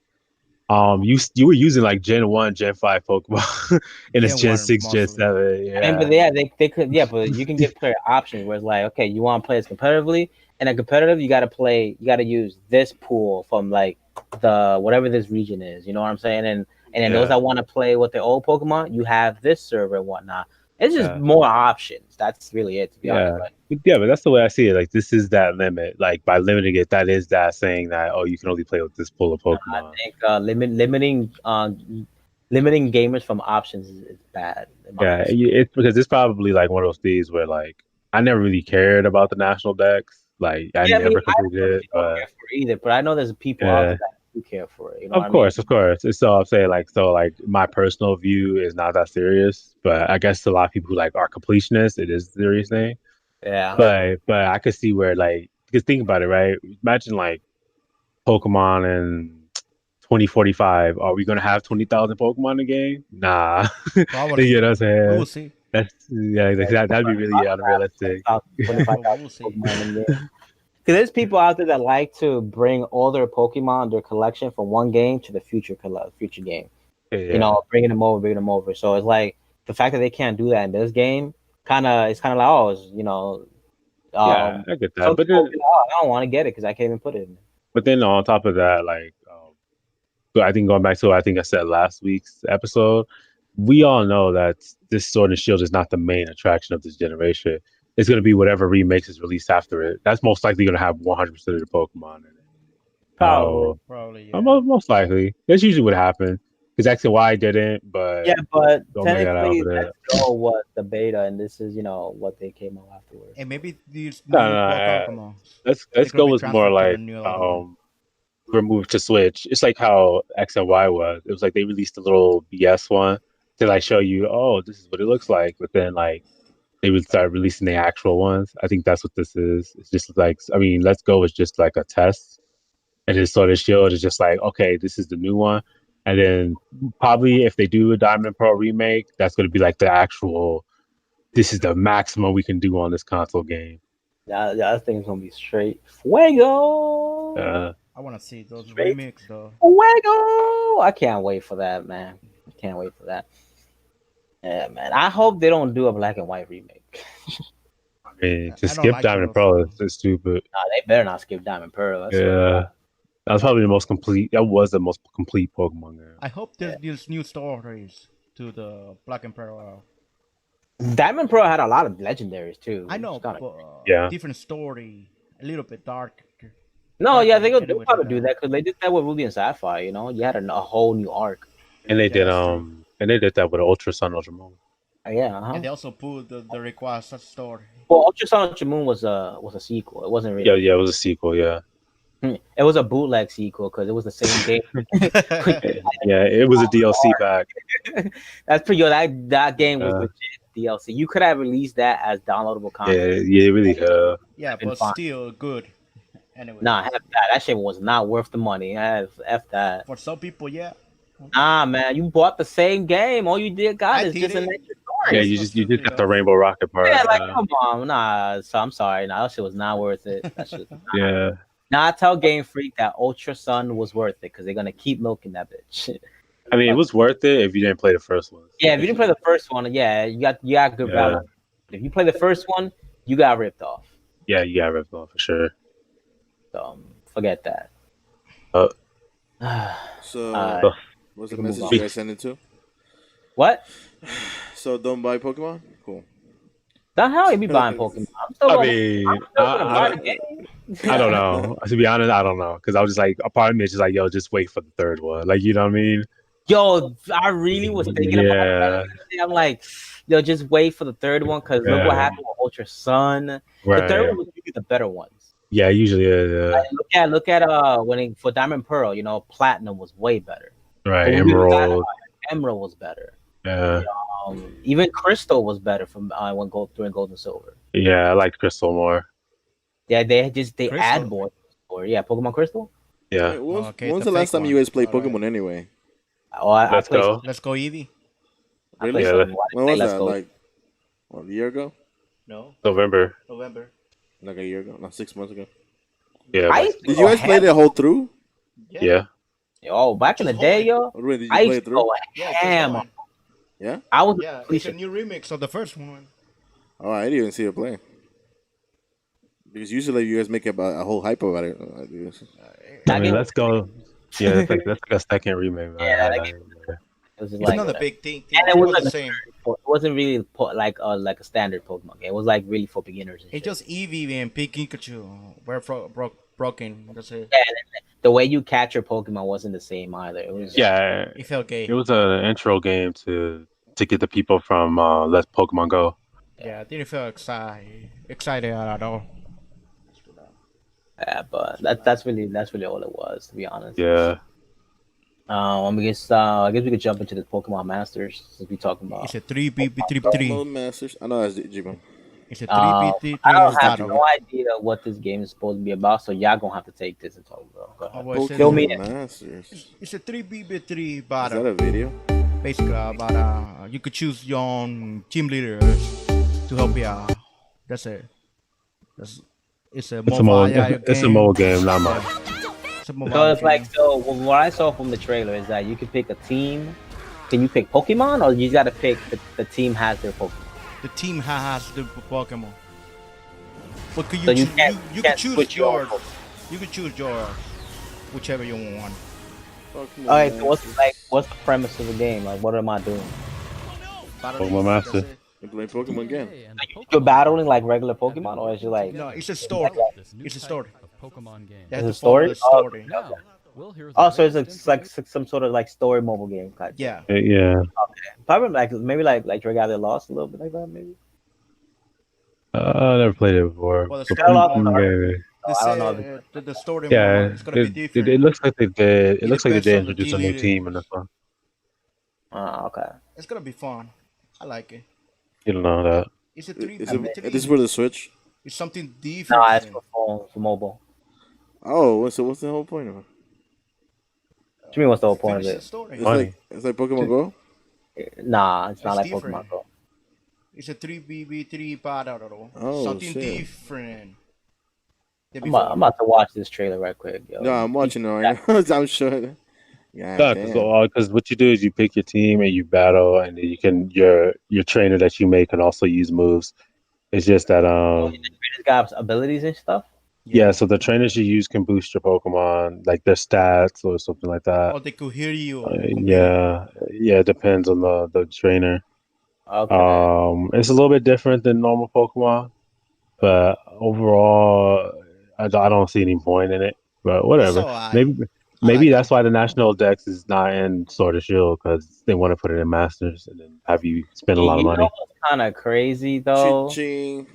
you were using like Gen 1, Gen 5 Pokemon and it's Gen Gen 1 6, Gen mostly. 7. I mean, Yeah. but yeah, they could, yeah, but you can give player options where it's like, okay, you want to play this competitively, and a competitive, you got to use this pool from like the whatever this region is. You know what I'm saying? And then those that want to play with the old Pokemon, you have this server and whatnot. It's just more options. That's really it, to be honest. But that's the way I see it. Like this is that limit. Like by limiting it, that is that saying that you can only play with this pool of Pokemon. I think limiting gamers from options is bad. Yeah, it's because it's probably like one of those things where like I never really cared about the national decks. Like I never completed it, I don't but care for it either. But I know there's people out there that do care for it. You know what I mean? of course. It's so I'm saying like my personal view is not that serious, but I guess a lot of people who like are completionists, it is a serious thing. Yeah. But I could see where like because think about it, right? Imagine like Pokemon in 2045. Are we gonna have 20,000 Pokemon in the game? Nah. Probably. You know what I'm saying? We will see. That'd be really unrealistic. 25,000 We'll see. Pokemon in there. Because there's people out there that like to bring all their Pokemon, their collection from one game to the future game. Yeah. You know, bringing them over. So it's like the fact that they can't do that in this game, it's kind of like, oh, it's, you know, I get that. some But people then, be like, oh, I don't want to get it because I can't even put it in. but then on top of that, like, so I think going back to what I think I said last week's episode, we all know that this Sword and Shield is not the main attraction of this generation. It's going to be whatever remakes is released after it. That's most likely going to have 100% of the Pokemon in it. Probably. Yeah. Most likely. That's usually what happens. Because X and Y didn't, but Yeah, but don't make that out technically, of it. Let's Go was the beta, and this is, you know, what they came out afterwards. And maybe these new Pokemon. Let's Go was more like removed to Switch. It's like how X and Y was. It was like they released a little BS one to like show you, oh, this is what it looks like. But then like they would start releasing the actual ones. I think that's what this is. It's just like, I mean, Let's Go is just like a test, and then Sword and Shield is just like, okay, this is the new one. And then probably if they do a Diamond Pearl remake, that's going to be like the actual. This is the maximum we can do on this console game. That thing's gonna be straight fuego. I want to see those remakes though. Fuego! I can't wait for that, man. I can't wait for that. Yeah, man. I hope they don't do a black and white remake. I mean, to skip Diamond Pearl is stupid. Nah, they better not skip Diamond Pearl. That was probably the most complete. That was the most complete Pokemon game. I hope there's new stories to the Black and Pearl. Diamond Pearl had a lot of legendaries too. I know, but different story, a little bit dark. No, yeah, they probably do that because they did that with Ruby and Sapphire. You know, you had a whole new arc. And they did that with Ultra Sun, Ultra Moon. Yeah, and they also put the request story. Well, Ultra Sun, Ultra Moon was a sequel. It wasn't really. Yeah, it was a sequel. Yeah. It was a bootleg sequel because it was the same game. Yeah, it was a DLC pack. That's pretty good. That game was legit DLC. You could have released that as downloadable content. Yeah, really could. Yeah, but still good. Anyway. Nah, F that. That shit was not worth the money. F that. For some people, yeah. Nah, man, you bought the same game. All you did is just an extra story. Yeah, you just got the Rainbow Rocket part. Yeah, like come on, nah. So I'm sorry, nah, that shit was not worth it. That shit. Yeah. Now I tell Game Freak that Ultra Sun was worth it because they're gonna keep milking that bitch. I mean, it was worth it if you didn't play the first one. Yeah, if you didn't play the first one, yeah, you got good value. If you play the first one, you got ripped off. Yeah, you got ripped off for sure. So forget that. So what's the message you guys sending to? What? So don't buy Pokemon? Cool. The hell you be buying Pokemon? I don't know. To be honest, I don't know because I was just like, a part of me is just like, yo, just wait for the third one. Like, you know what I mean? Yo, I really was thinking about that. I'm like, yo, just wait for the third one because look what happened with Ultra Sun. Right. The third one was usually the better ones. Yeah, usually is. Like, look at for Diamond Pearl, you know, Platinum was way better. Right, Emerald was better. Yeah. Even Crystal was better from during Gold and Silver. Yeah, I liked Crystal more. Yeah, they add more. Yeah, Pokemon Crystal. Yeah. Hey, when's the last time you guys played Pokemon anyway? Let's go Eevee. Really? Yeah, when was that? Like, a year ago? No. November. Like a year ago? No, 6 months ago. Yeah. Did you guys play the whole through? Yeah. Oh, back in the day, yo. Did you play it through? Ham. Yeah? It's a new remix of the first one. Oh, I didn't even see it play. Because usually you guys make a whole hype about it. I mean, let's go. Yeah, that's like a second remake. It's another big thing. And it was like the same. It wasn't really like a standard Pokemon game. It was like really for beginners. It's just Eevee and Pikachu were broken. That's it. Yeah, the way you catch your Pokemon wasn't the same either. It was it felt gay. It was an intro game to get the people from Let's Pokemon Go. Yeah, I didn't feel excited at all. Yeah, but that's really all it was, to be honest. Yeah. I guess we could jump into the Pokemon Masters since we talking about. It's a 3v3. Mode Masters. I know that's G-Man. It's a I 3v3 don't have battle. no idea what this game is supposed to be about, so y'all gonna have to take this and talk, bro. Go ahead. Well, Fill me Pokemon in. Masters. It's a 3v3 Is that battle. a video? Basically, about you could choose your own team leaders to help you out. That's it. It's a mobile game. It's a mobile game, not mine. It's a mobile So it's game. like, so what I saw from the trailer is that you can pick a team. Can you pick Pokemon, or you gotta pick the team has their Pokemon? The team has the Pokemon. But could So you you can't- you can't could choose switch your yours. You could choose yours, whichever you want. Pokemon Alright, so Masters. what's the premise of the game? Like, what am I doing? Pokemon Master. That's it. You play Pokemon again. You're battling like regular Pokemon, or is you like? No, it's a story. It's a story. Pokemon game. They have It's to a follow story? the story. Now, we'll hear the Oh, so it's latest like some sort of like story mobile game type. Yeah. Yeah. Probably like maybe like Drag Out Lost a little bit like that maybe. I never played it before. Well, the It's got a lot of Yeah. I don't know. The story Yeah, mode is gonna be different. it looks like they did. It It looks like they depends did on the introduce a new team team in this one. Okay. It's gonna be fun. I like it. You don't know that. It's a 3 Is this for the Switch? It's something different. No, it's for phone, for mobile. Oh, so what's the whole point of it? What do you mean? What's the whole point of Finish the it? story. Funny. It's like Pokemon Go. Nah, it's not It's like different. Pokemon Go. It's a 3v3 battle. Oh, Something shit. different. I'm about to watch this trailer right quick, yo. No, I'm watching it right now. I'm sure. Yeah, Because what you do is you pick your team and you battle, and then you can your trainer that you make can also use moves. It's just that It's got abilities and stuff. yeah. So the trainers you use can boost your Pokemon, like their stats or something like that. Or they could hear you. Yeah, it depends on the trainer. Okay. It's a little bit different than normal Pokemon, but overall, I don't see any point in it. But whatever. It's alright. Maybe like that's why the National Dex is not in Sword and Shield, because they want to put it in Masters and then have you spend a lot of You money. know what's kind of crazy though? Ching.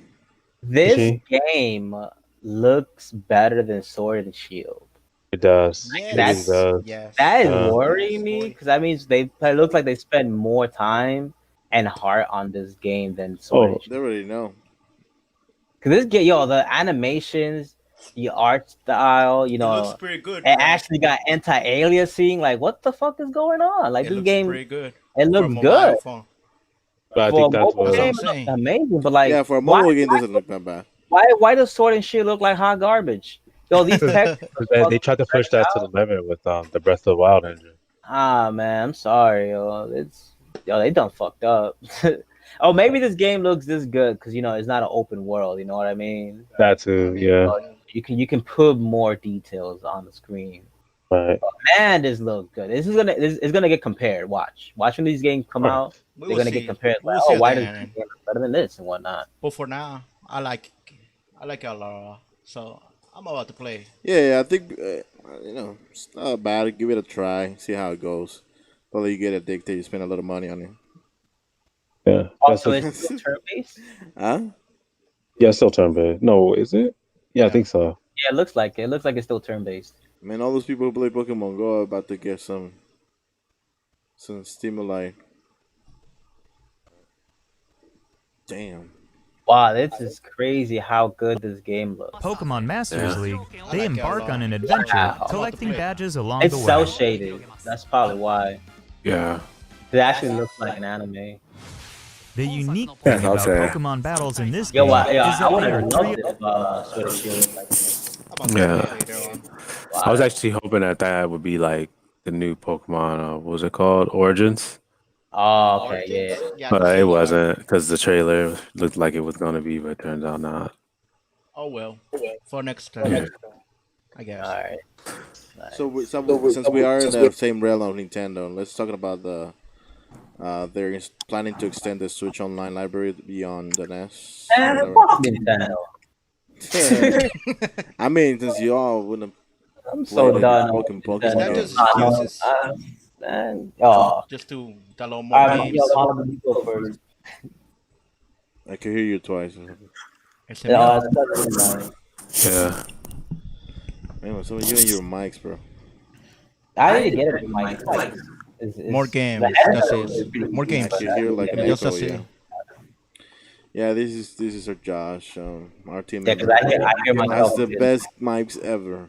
This Ching. game looks better than Sword and Shield. It does. Yes. It really does. Yes. That is Uh, worrying me because that means it looks like they spend more time and heart on this game than Sword and They Shield. already know. Cause this game, yo, the animations, the art style, you It know, looks pretty good. it bro. actually got anti-aliasing. Like, what the fuck is going on? Like, It this looks game, pretty good. it For a looks mobile good. phone. But I For a think that's mobile what. game, I'm it looks saying. amazing. But like, Yeah, for a why, mobile game, it doesn't look that bad. why does Sword and Shield look like hot garbage? Yo, these textures. They tried to push that to the limit with the Breath of the Wild engine. Ah man, I'm sorry, yo. They done fucked up. Oh, maybe this game looks this good because you know it's not an open world. You know what I mean? That too, yeah. You can put more details on the screen. Right. Man, this looks good. This is gonna get compared. Watch when these games come Right. out, We they're will gonna see. get compared. We Like, will see oh, why at does the this end. game look better than this and whatnot? But for now, I like it a lot. So I'm about to play. Yeah, I think it's not bad. Give it a try. See how it goes. Probably you get addicted. You spend a lot of money on it. Yeah. Also, it's still turn based. Huh? Yeah, still turn based. No, is it? Yeah, I think so. Yeah, it looks like it. It looks like it's still turn based. Man, all those people who play Pokemon Go are about to get some stimuli. Damn. Wow, this is crazy how good this game looks. Pokemon Masters Yeah. League, I they like it a embark lot. on an adventure, Wow. collecting badges along It's the way. cell shaded. That's probably why. Yeah. It actually looks like an anime. The unique Yeah, thing I'll about say. Pokemon battles in this Yo, game I is that want there to are love three. this Sword and Shield. Like, I'm about to Yeah. play later on. I was actually hoping that would be like the new Pokemon. What was it called? Origins. oh, okay, yeah. Yeah, But this it is wasn't because the trailer looked like it was gonna be, but turns out not. Oh well. For next time, I guess. All right. Since we are in the same realm of Nintendo, let's talk about they're planning to extend the Switch Online library beyond the NES. Man, Whatever. fuck Nintendo. I mean, since y'all wouldn't I'm so play done. Pokemon, That Pokemon just games. excuses Man, oh, just to download more I'm games. you go first. I can hear you twice. It's a Yeah, minute. it's better than mine. Yeah. Man, some of you and your mics, bro. I need to get it. Like, More games. That's it. More I games. can hear like an Just echo. that's Yeah. it. Yeah, this is our Josh, our team Yeah, because member. I hear myself. Has the best mics ever.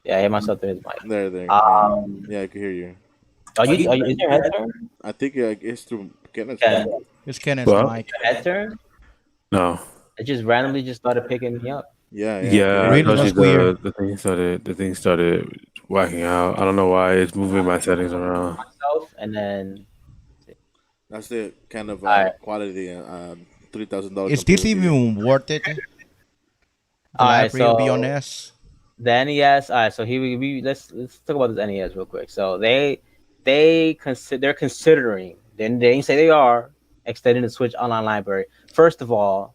Yeah, I hear myself through his mic. There. Yeah, I can hear you. Is your head turned? I think it's through Kenneth's Yeah. mic. It's Kenneth's Well, mic. Your head turned? No. It just randomly just started picking me up. Yeah, I Yeah, can I hear Really? told you. you That's weird. the thing started whacking out. I don't know why it's moving my settings around. Myself, and then That's the kind of Alright. quality $3,000. Is this even worth it? The Alright, library will be so- on S. the NES. All right, so here we let's talk about this NES real quick. So they're considering. Then they didn't say they are extending the Switch Online library. First of all,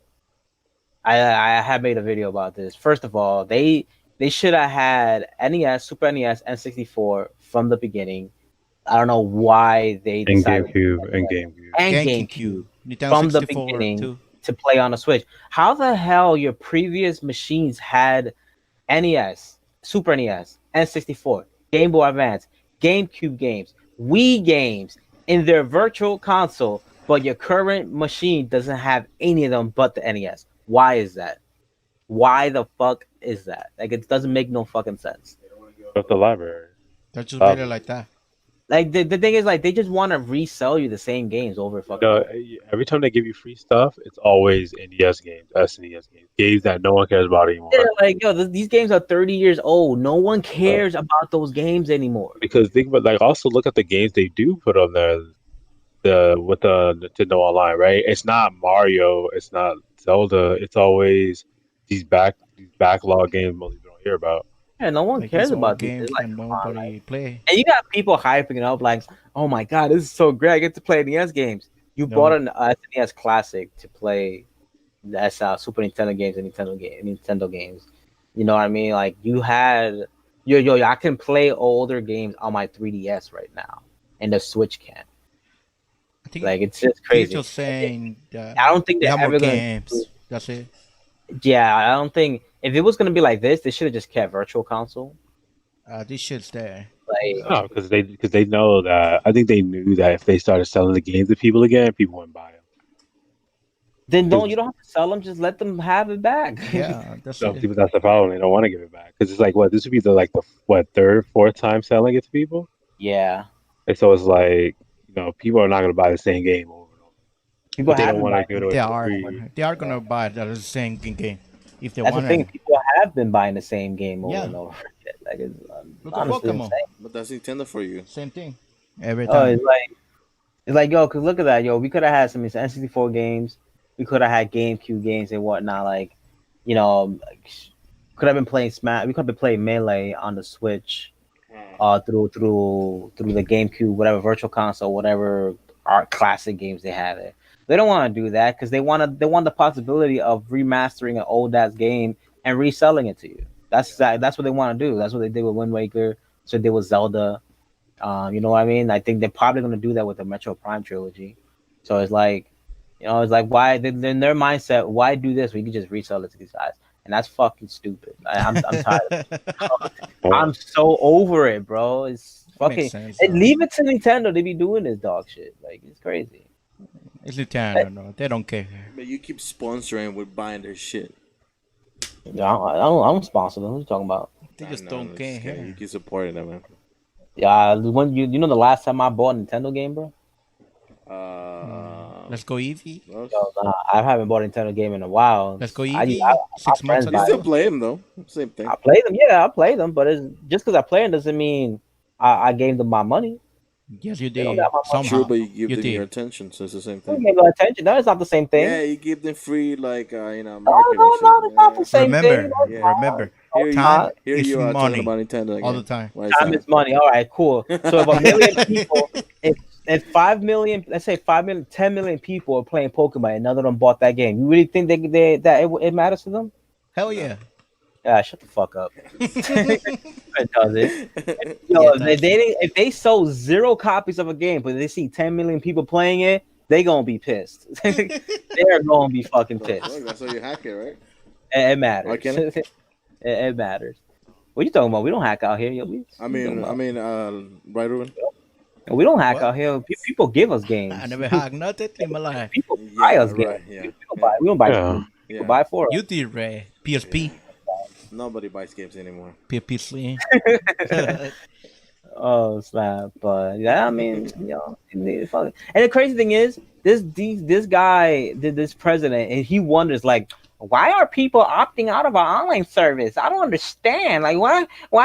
I have made a video about this. First of all, they should have had NES, Super NES, and 64 from the beginning. I don't know why they And decided GameCube and GameCube. and GameCube. GameCube Nintendo from the 64 beginning too. to play on the Switch. How the hell your previous machines had NES, Super NES, N64, Game Boy Advance, GameCube games, Wii games in their virtual console, but your current machine doesn't have any of them but the NES? Why is that? Why the fuck is that? Like, it doesn't make no fucking sense. But the library. They're just better like that. Like, the thing is, like, they just want to resell you the same games over fucking. No, every time they give you free stuff, it's always NES games, SNES games that no one cares about anymore. Yeah, like, yo, these games are 30 years old. No one cares about those games anymore. Because think about, like, also look at the games they do put on there. With the Nintendo Online, right? It's not Mario, it's not Zelda. It's always these backlog games most people don't hear about. Yeah, no one Like cares these old about these. games Like, that come on, nobody like- play. And you got people hyping it up like, oh my god, this is so great. I get to play NES games. You No. bought an SNES Classic to play the Super Nintendo games and Nintendo games. You know what I mean? Like, you had yo, I can play older games on my 3DS right now, and the Switch can't. I think Like, it's just they're crazy. just saying that I don't think they they're have more ever gonna. games. That's it. Yeah, I don't think if it was gonna be like this, they should have just kept Virtual Console. This shit's there. Like, No, because they know that. I think they knew that if they started selling the games to people again, people wouldn't buy them. then you don't have to sell them. Just let them have it back. Yeah, that's So it. people, that's the problem. They don't want to give it back because it's like, what, this would be the third, fourth time selling it to people, Yeah. and so it's like, people are not going to buy the same game over and over. People But they have don't been want to buying. give it They away for are. free. They are gonna buy the same game if they That's the want thing. to. People have been buying the same game over Yeah. and over. Like, it's Look at honestly Pokemon. insane. But that's Nintendo for you. Same thing. Every Oh, time. it's like, yo, cause look at that, yo. We could have had some N64 games. We could have had GameCube games and whatnot. Like, could have been playing Smash. We could have been playing Melee on the Switch, through the GameCube, whatever virtual console, whatever art classic games they have there. They don't want to do that because they want the possibility of remastering an old ass game and reselling it to you. That's what they want to do. That's what they did with Wind Waker. That's what they did with Zelda. You know what I mean? I think they're probably going to do that with the Metro Prime trilogy. So it's like, why in their mindset, why do this? We can just resell it to these guys, and that's fucking stupid. I'm tired. I'm so over it, bro. It's fucking. Makes sense, And leave it to Nintendo to be doing this dog shit. Like, it's crazy. It's Nintendo. No, they don't care. But you keep sponsoring with buying their shit. Yeah, I don't sponsor them. What are you talking about? They I just know, don't it's care. scary. You keep supporting them, man. Yeah, when you know the last time I bought a Nintendo game, bro? Let's go Eevee. Well, Yo, nah, I haven't bought a Nintendo game in a while. Let's go I- Eevee. I- 6 my months friends you buy ago. still play them though. Same thing. I play them, yeah, I play them, but it's just because I play them doesn't mean I gave them my money. Yes, you They don't did. got my money. True, Somehow. but you give You them did. your attention, so it's the same I thing. gave them attention. No, it's not the same thing. Yeah, you give them free, like, no, marketing no, shit. it's not the same Remember, thing. Yeah. remember. Here you, Time here is you are money talking about Nintendo again. all the time. Why is Time that? is money. All right, cool. So if a million people, if 5 million, let's say 5 million, 10 million people are playing Pokemon and none of them bought that game, you really think that it matters to them? Hell yeah. Yeah, shut the fuck up. It doesn't. Yo, Yeah, if they sold 0 copies of a game, but they see 10 million people playing it, they gonna be pissed. They're gonna be fucking pissed. Look, that's how you hack it, right? It matters. Why can't It matters. What you talking about? We don't hack out here, yo. Right, Ruben? We don't hack What? out here. People give us games. I never hacked nothing in my life. People buy Yeah, us games. right. Yeah, We don't buy. Yeah. People buy for us. You did, Ray. PSP, Nobody buys games anymore. PSP Slim. Oh snap! But yeah, I mean, and the crazy thing is, this guy, this president, and he wonders like, why are people opting out of our online service? I don't understand. Like, why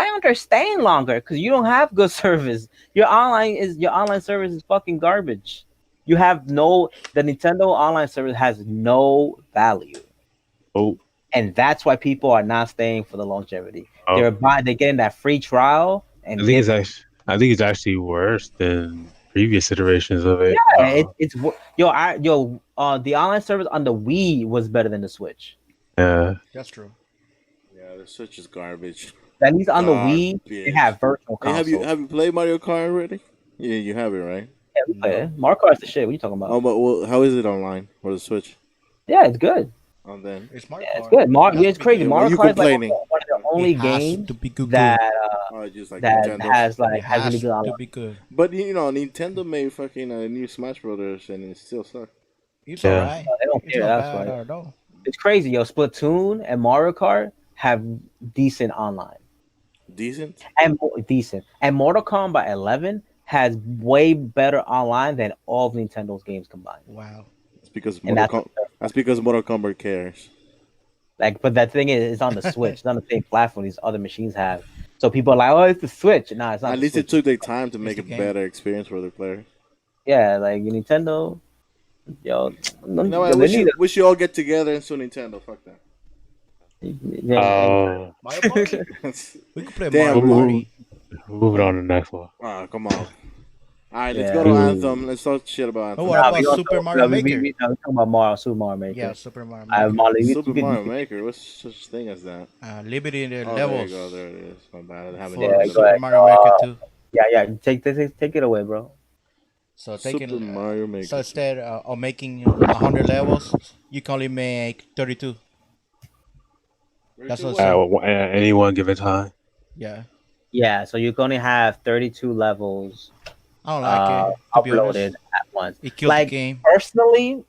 aren't they staying longer? Because you don't have good service. Your online service is fucking garbage. The Nintendo online service has no value. Oh, And that's why people are not staying for the longevity. Oh. They're getting that free trial, and I think it's actually worse than previous iterations of it. the online service on the Wii was better than the Switch. Yeah. That's true. Yeah, the Switch is garbage. At least on the Wii, they Garbage. have virtual Hey, console. have you played Mario Kart already? Yeah, you have it, right? Yeah, we play it. Mario Kart's the shit. What are you talking about? Oh, but how is it online for the Switch? Yeah, it's good. Oh, then It's Mario Yeah, it's Kart. good. Has It's to be crazy. good. Why Mario you Kart is like complaining? one of the only It has games to be good. that Just like that Nintendo. has It really has good to online. be good. But Nintendo made fucking a new Smash Brothers, and it still sucks. It's Yeah. alright. They don't It's care. not That's bad why at all. it's crazy. Yo, Splatoon and Mario Kart have decent online. Decent. Decent. And Mortal Kombat 11 has way better online than all of Nintendo's games combined. Wow. That's because And That's because Mortal Kombat cares. but that thing is, it's on the Switch. It's on the same platform these other machines have. So people are like, oh, it's the Switch. No, it's not. At the least Switch. it took their time to make the a game. better experience for the players. Yeah, like Nintendo. Yo, We should all get together and sue Nintendo. Fuck that. Oh, Mario Party? We could play Damn, Mario Party. moving on to the next one. Come on. All right, let's Yeah. go to Anthem. Let's talk shit about Oh, Anthem. what about Super Mario Maker? We talking about Super Mario Maker. Yeah, Super Mario I have Maker. Mario, Super Mario Maker. What's such thing as that? Limited Oh, levels. there you go. There it is. My bad. I haven't For Yeah, even go looked Super ahead. at Mario Maker 2. Yeah. Take it away, bro. So Super taking Mario Maker. so instead of making 100 levels, you can only make 32. That's what At any one given time. Yeah, Yeah, so you can only have 32 levels I don't like it. To be uploaded honest, at once. it kills Like the game. personally,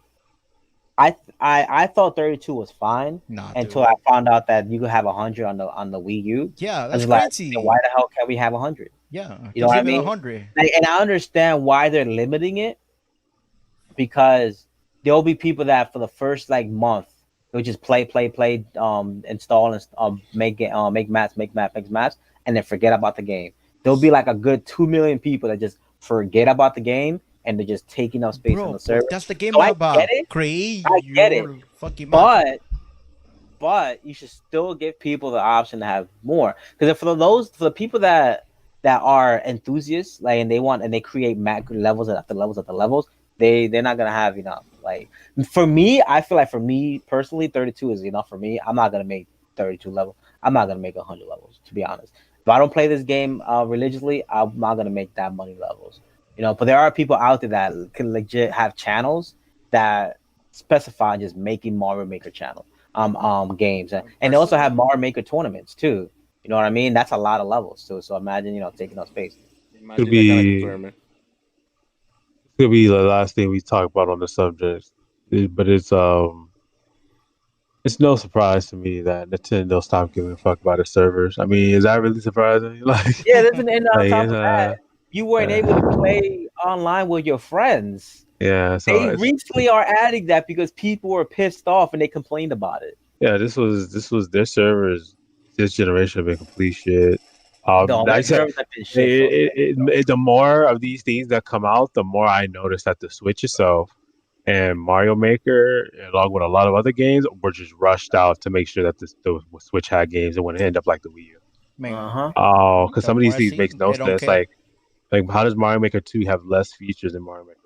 I thought 32 was fine Nah, until dude. I found out that you could have 100 on the Wii U. Yeah, I that's was like, crazy. why the hell can't we have 100? Yeah, You know what I just leave it mean? 100. And I understand why they're limiting it, because there'll be people that for the first like month they'll just play, install and make maps, and then forget about the game. There'll be like a good 2 million people that just forget about the game and they're just taking up space on Bro, the server. that's the game So I about. get it. Create I get your fucking map. But you should still give people the option to have more, because for the people that are enthusiasts, like, and they create levels after levels, they're not gonna have enough. Like for me, I feel like for me personally, 32 is enough for me. I'm not gonna make 32 levels. I'm not gonna make 100 levels, to be honest. If I don't play this game religiously, I'm not gonna make that many levels. But there are people out there that can legit have channels that specify just making Mario Maker channel games, and they also have Mario Maker tournaments too. You know what I mean? That's a lot of levels too. So imagine taking up space. Imagine Could be- that kind of tournament. Could be the last thing we talk about on the subject, but it's no surprise to me that Nintendo stopped giving a fuck about its servers. I mean, is that really surprising? Like, Yeah, and on like, top it's, of that, you weren't able to play online with your friends. yeah. So They recently are adding that because people were pissed off and they complained about it. yeah, this was their servers. This generation have been complete shit. The Like I said, servers have been shit. the more of these things that come out, the more I notice that the Switch itself and Mario Maker, along with a lot of other games, were just rushed out to make sure that the Switch had games that wouldn't end up like the Wii U. Man, Oh, because some of these more I things see, makes no they don't sense. care. Like how does Mario Maker 2 have less features than Mario Maker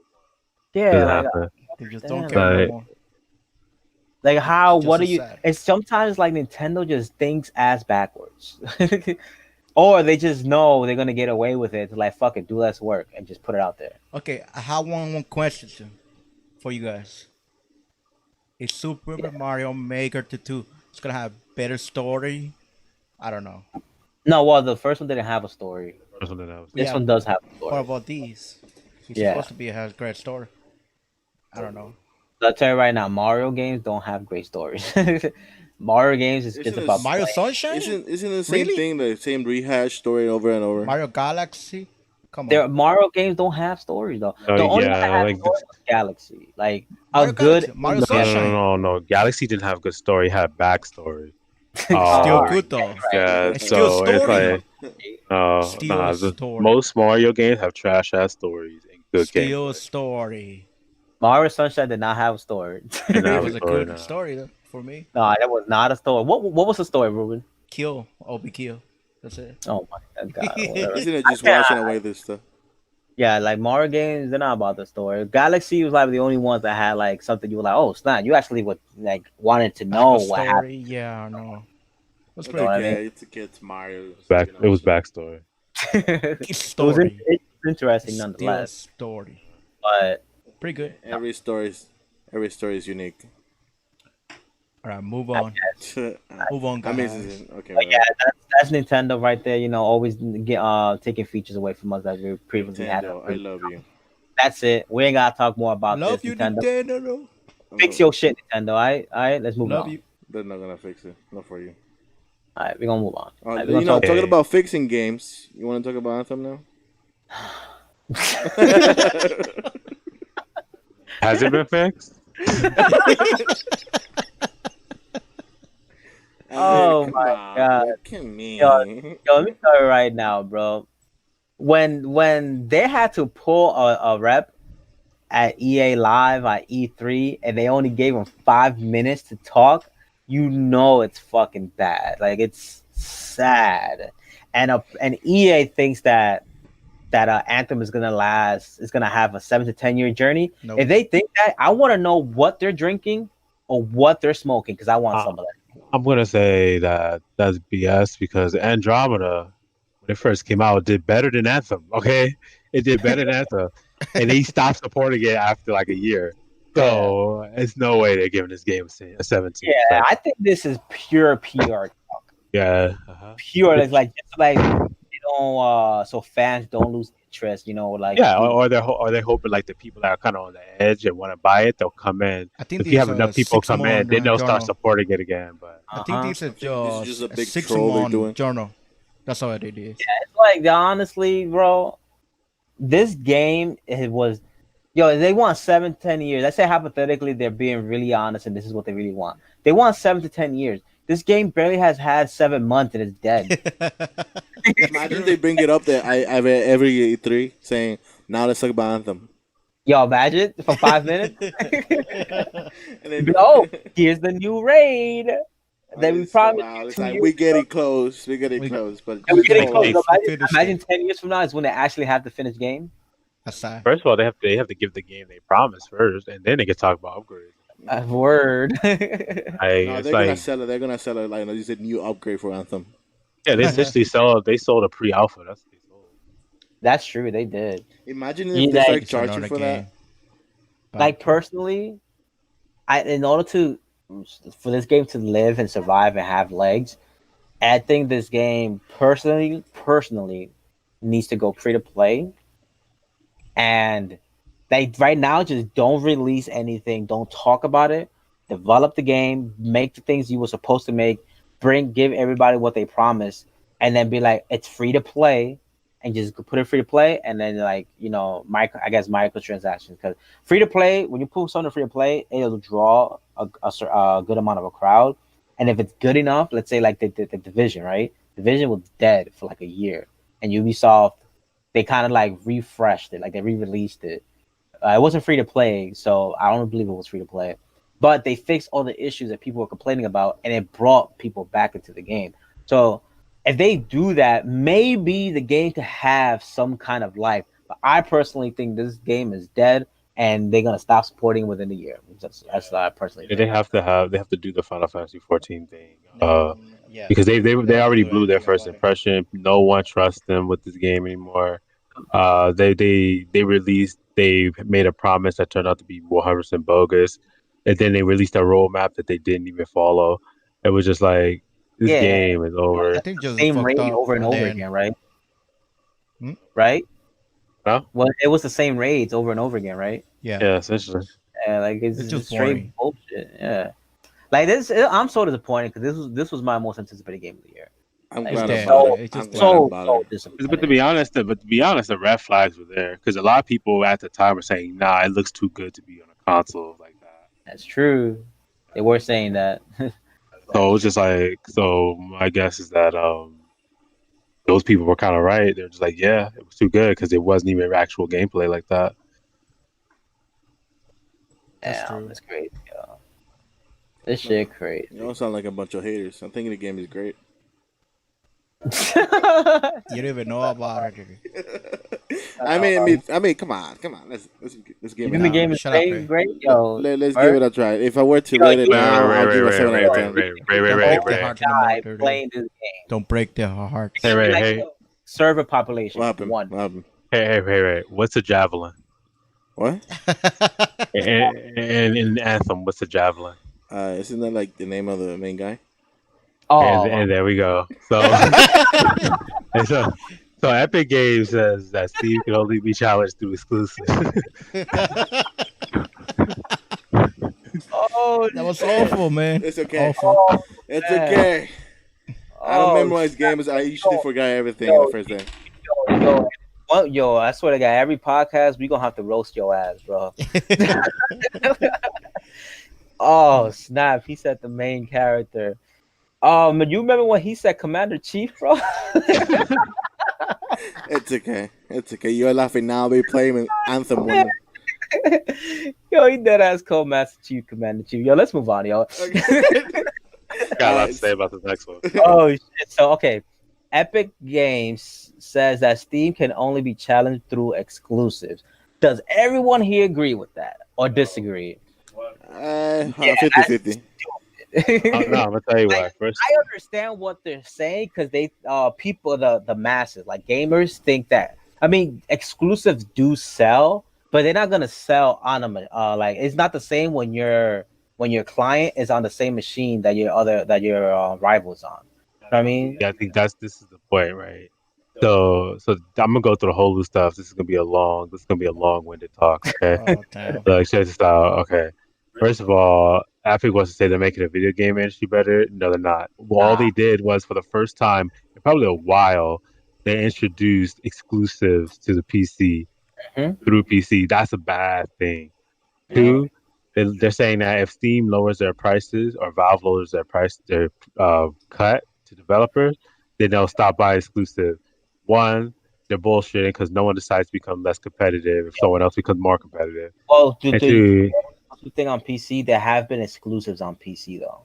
1? Yeah, Doesn't like, happen. they just Damn. don't care no Like- more. like how? Just What are as you? sad. It's sometimes like Nintendo just thinks ass backwards, or they just know they're gonna get away with it. To like fuck it, do less work and just put it out there. Okay, I have one question for you guys. Is Super Mario Maker 2 it's gonna have better story? I don't know. No, well, the first one didn't have a story. First one that was. This Yeah. one does have a What story. about these? It's Yeah. supposed to be a great story. I don't know. I'll tell you right now, Mario games don't have great stories. Mario games is just Isn't it about Mario playing. Sunshine? Isn't the same Really? thing, the same rehash story over and over? Mario Galaxy? Come There, on. Mario games don't have stories though. No, The only one that yeah, had like story was Galaxy. Like a Mario good Galaxy, Mario no, Sunshine. no. Galaxy didn't have good story. It had backstory. Still Oh, good though. yeah. It's still So it's story. like Still the story. most Mario games have trash ass stories and good Still gameplay. story. Mario Sunshine did not have a story. Didn't It have was a story good now. story though, for me. No, that was not a story. What was the story, Ruben? Kill. Obi kill. That's it. Oh my god, whatever. Isn't it just washing away this stuff? Yeah, like Mario games, they're not about the story. Galaxy was like the only ones that had like something you were like, oh snap, you actually would like wanted to know what happened. Story. Yeah, I know. That's It's pretty what I okay. mean? It's a kid's Mario. Back, you know, it was so- backstory. It's It was story. it's interesting Still nonetheless. story. But Pretty good. Every story is unique. All right, move on. Move on, I mean, guys. okay. But yeah, that's Nintendo right there. You know, always taking features away from us that we previously had. Nintendo, I love you. That's it. We ain't gotta talk more about Love this. you, Nintendo. Nintendo. Fix your shit, Nintendo. All right. Let's move Love on. you. They're not gonna fix it. Not for you. All right, we're gonna move on. All right, You know, talking about fixing games. You want to talk about Anthem now? Has it been fixed? Oh come my on, God. Look at me. Yo, let me tell you right now, bro. When they had to pull a rep at EA Live at E3 and they only gave him 5 minutes to talk, you know it's fucking bad. Like it's sad. And EA thinks that Anthem is gonna last. It's gonna have a 7 to 10 year journey. Nope. If they think that, I want to know what they're drinking or what they're smoking because I want some of that. I'm gonna say that that's BS because Andromeda, when it first came out, did better than Anthem. Okay, it did better than Anthem, and they stopped supporting it after like a year. So it's no way they're giving this game a 17. Yeah, I think this is pure PR. Yeah. Pure, like just like you know, so fans don't lose interest. You know, like Yeah, or they're hoping like the people that are kind of on the edge and want to buy it, they'll come in. I think If you have enough people come in, then they'll start journal. supporting it again. But I think this is this is just a big 6 troll they're month doing. journal. That's how it is. It's like honestly, bro, this game it was. Yo, they want 7 to 10 years. Let's say hypothetically they're being really honest and this is what they really want. They want 7 to 10 years. This game barely has had 7 months and it's dead. Imagine they bring it up there. I read every E3 saying, "Now let's talk about Anthem." Yo, imagine for 5 minutes. And then, Oh, here's the new raid. Then we it's promised wow, you it's 2 like years we're getting ago. close. We're getting close, but And we're getting hold close. on. Imagine 10 years from now is when they actually have the finished game. Aside. first of all, they have to give the game they promised first, and then they can talk about upgrades. Word. No, It's they're like gonna sell it. They're gonna sell it like this is a new upgrade for Anthem. yeah, they essentially sold a pre-alpha. That's what they sold. That's true. They did. Imagine You if they like- start It's charging another for game. that. Like personally, in order for this game to live and survive and have legs, I think this game personally needs to go free to play. And they right now just don't release anything, don't talk about it, develop the game, make the things you were supposed to make, give everybody what they promised, and then be like, it's free to play, and just put it free to play, and then like microtransactions, because free to play, when you put something free to play, it'll draw a good amount of a crowd, and if it's good enough, let's say like the Division, right? Division was dead for like a year, and Ubisoft, they kind of like refreshed it, like they re-released it. It wasn't free to play, so I don't believe it was free to play. But they fixed all the issues that people were complaining about, and it brought people back into the game. So if they do that, maybe the game could have some kind of life. But I personally think this game is dead, and they're gonna stop supporting it within a year. That's what I personally think. They have to do the Final Fantasy 14 thing. Yeah. Because they already blew their first impression. No one trusts them with this game anymore. They made a promise that turned out to be 100% bogus, and then they released a roadmap that they didn't even follow. It was just like This Yeah, game is over. I think just same fucked raid up, over and and over then again, right? Hmm? Right? No? Well, it was the same raids over and over again, right? yeah, Yeah, essentially. Yeah, like it's it's just just straight boring. bullshit. Yeah, like this. I'm so disappointed because this was my most anticipated game of the year. I'm Like, It's glad dead. about it. It's I'm just glad dead. about it. so But disappointed. to be honest, the red flags were there because a lot of people at the time were saying, "Nah, it looks too good to be on a console like that." That's true. They were saying that. So it was just like, so my guess is that those people were kind of right. They're just like, yeah, it was too good because it wasn't even actual gameplay like that. That's Damn, true. that's crazy, yo. This shit crazy. You don't sound like a bunch of haters. I'm thinking the game is great. You don't even know about it. I mean, come on. Let's give it You think the a game is Shut up, great, eh? great, yo. let's give Bert, it a try. If I were to you know, rate it you- now, I'll give it a Ray, 7 out of 10. Don't break the Ray. heart in the die mouth, playing this game. Don't break their hearts. Hey, Ray, Like, hey, server population What happened? one. What happened? hey, what's a javelin? What? And in Anthem, what's a javelin? Isn't that like the name of the main guy? Oh, And there we go. So, and so Epic Games says that Steve can only be challenged through exclusive. oh, That was awful, man. It's okay. Awful. oh, It's man. okay. I don't Oh, memorize games. I usually forgot everything on the first day. yo, I swear to God, every podcast we gonna have to roast your ass, bro. Oh snap! He said the main character. You remember when he said Commander Chief, bro? It's okay. It's okay. You're laughing now. We're playing Anthem one. Yo, he dead ass called Master Chief, Commander Chief. Yo, let's move on, yo. Got a lot to say about this next one. Oh shit! So okay, Epic Games says that Steam can only be challenged through exclusives. Does everyone here agree with that or disagree? 50-50. No, I'm gonna tell you why. First, I understand what they're saying because they people the masses like gamers think that exclusives do sell, but they're not gonna sell on them. Like it's not the same when your client is on the same machine that your rivals on. You know what I mean? yeah, I think this is the point, right? So I'm gonna go through the whole of stuff. This is gonna be a long-winded talk. Okay, Oh, damn. like check this out. Okay, first of all, Epic wants to say they're making the video game industry better. No, they're not. Well, all they did was for the first time in probably a while, they introduced exclusives to the PC through PC. That's a bad thing. Two, they're saying that if Steam lowers their prices or Valve lowers their cut to developers, then they'll stop buying exclusive. One, they're bullshitting because no one decides to become less competitive if someone else becomes more competitive. Well, And two, the thing on PC, there have been exclusives on PC though.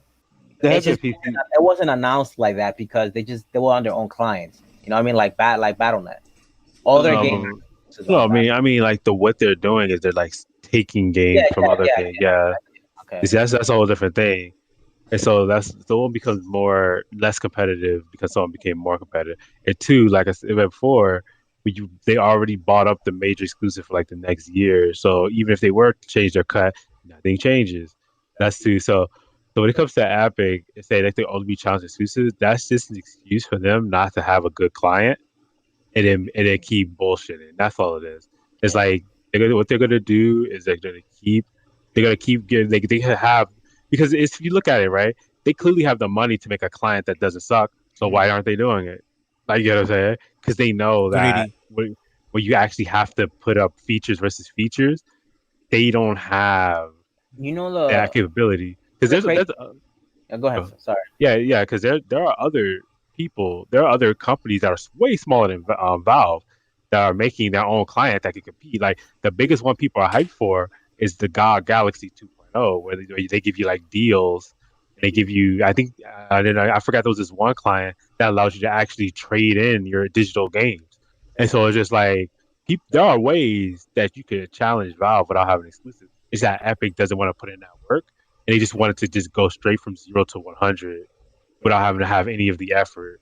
there It have just been PC. it wasn't announced like that because they were on their own clients. You know what I mean? Like BattleNet. All their games. No, I mean, like what they're doing is they're like taking games from other games. Yeah, Okay. see, that's a whole different thing. And so one becomes less competitive because someone became more competitive. And two, like I said before, they already bought up the major exclusive for like the next year. So even if they were to change their cut, nothing changes. That's two. So when it comes to Epic, and say that they only be challenge exclusives, that's just an excuse for them not to have a good client and then keep bullshitting. That's all it is. It's like what they're gonna do is they're gonna keep getting they can have because if you look at it right, they clearly have the money to make a client that doesn't suck. So why aren't they doing it? Like you know what I'm saying? Because they know that Greedy. when you actually have to put up features versus features, they don't have You know that capability. Because go ahead. Sorry. yeah, because there are other people, there are other companies that are way smaller than Valve that are making their own client that can compete. Like the biggest one people are hyped for is the GOG Galaxy 2.0, where they give you like deals. They give you, I think, I forgot there was this one client that allows you to actually trade in your digital games. And so it's just like there are ways that you could challenge Valve without having exclusive. It's that Epic doesn't want to put in that work, and they just wanted to just go straight from 0 to 100 without having to have any of the effort.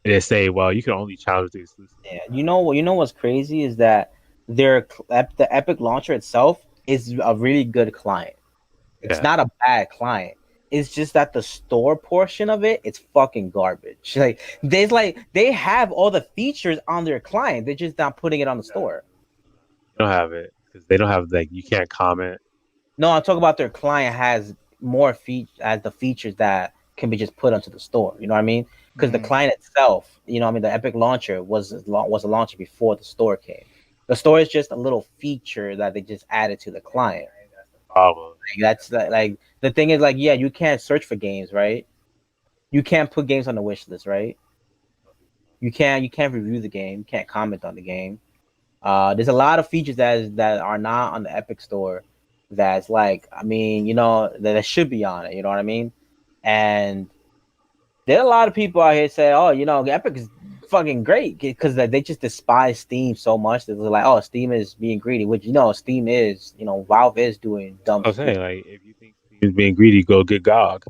And they say, well, you can only challenge the exclusive. Yeah, you know what's crazy is that the Epic launcher itself is a really good client. It's not a bad client. It's just that the store portion of it's fucking garbage. They have all the features on their client. They're just not putting it on the store. They don't have it because they don't have like you can't comment. No, I'm talking about their client has more the features that can be just put onto the store. You know what I mean? Because the client itself, the Epic launcher was a launcher before the store came. The store is just a little feature that they just added to the client. Problem. Like the thing is, like, yeah, you can't search for games, right? You can't put games on the wish list, right? You can't review the game. You can't comment on the game. There's a lot of features that are not on the Epic Store. That's like, I mean, that should be on it. You know what I mean? And there are a lot of people out here say, oh, Epic is fucking great because they just despise Steam so much that they're like, oh, Steam is being greedy, which Steam is, Valve is doing dumb. I'm saying, like, if you think Steam is being greedy, go get GOG.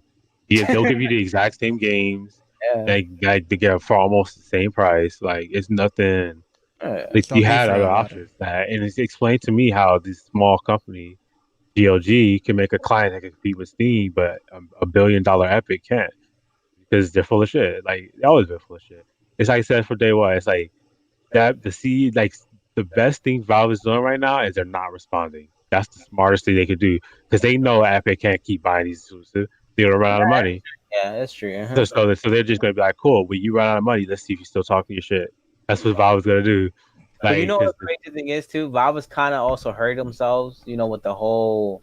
They'll give you the exact same games. Yeah. Like they get for almost the same price. Like it's nothing. Like Don't you be had afraid other about options. And it's explained to me how this small company, GLG, can make a client that can compete with Steam, but $1 billion Epic can't because they're full of shit. Like they always been full of shit. It's like I said for day one. It's like that the best thing Valve is doing right now is they're not responding. That's the smartest thing they could do because they know Epic can't keep buying these exclusives. They're gonna run out of money. Yeah, that's true. So they're just gonna be like, cool. When you run out of money, let's see if you still talking your shit. That's what Valve is gonna do. But Like, what the crazy thing is too, Valve has kind of also hurt themselves, with the whole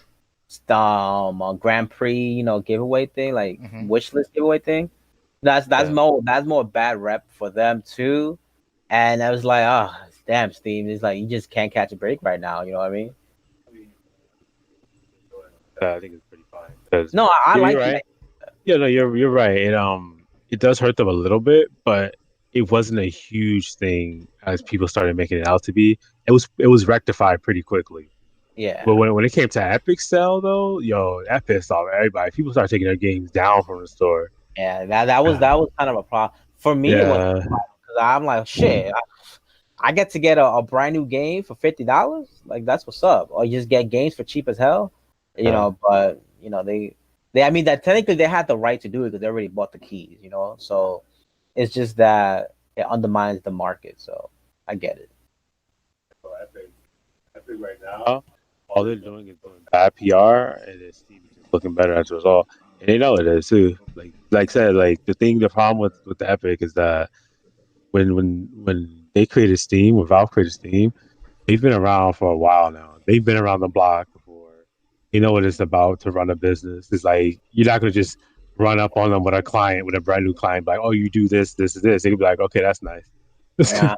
Grand Prix, giveaway thing, like wish list giveaway thing. That's more bad rep for them too. And I was like, oh damn, Steam. It's like you just can't catch a break right now. You know what I mean? I think it's pretty fine. No, I like right. it. Yeah, no, you're right. It does hurt them a little bit, but it wasn't a huge thing as people started making it out to be. It was rectified pretty quickly. Yeah. But when it came to Epic sell though, that pissed off everybody. People started taking their games down from the store. Yeah, that was kind of a problem for me. Yeah. It was because I'm like, shit. I get to get a brand new game for $50. Like that's what's up. Or you just get games for cheap as hell. But they I mean that technically they had the right to do it because they already bought the keys. So it's just that it undermines the market. So I get it. So Epic right now, all they're doing is doing bad PR, and then Steam is just looking better as a result. And they know it is too. Like I said, like the problem with the Epic is that when they created Steam, when Valve created Steam, they've been around for a while now. They've been around the block before. They know what it's about to run a business. It's like you're not gonna just run up on them with a brand new client, like, oh, you do this, this, and this. They can be like, okay, that's nice. Yeah.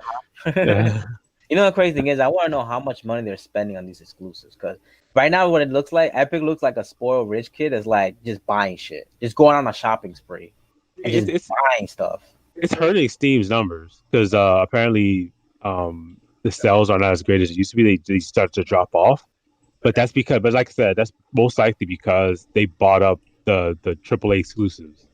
Yeah. The crazy thing is, I want to know how much money they're spending on these exclusives. Because right now, what it looks like, Epic looks like a spoiled rich kid that's like just buying shit, just going on a shopping spree, and just buying stuff. It's hurting Steam's numbers because apparently the sales are not as great as it used to be. They start to drop off, but like I said, that's most likely because they bought up the AAA exclusives.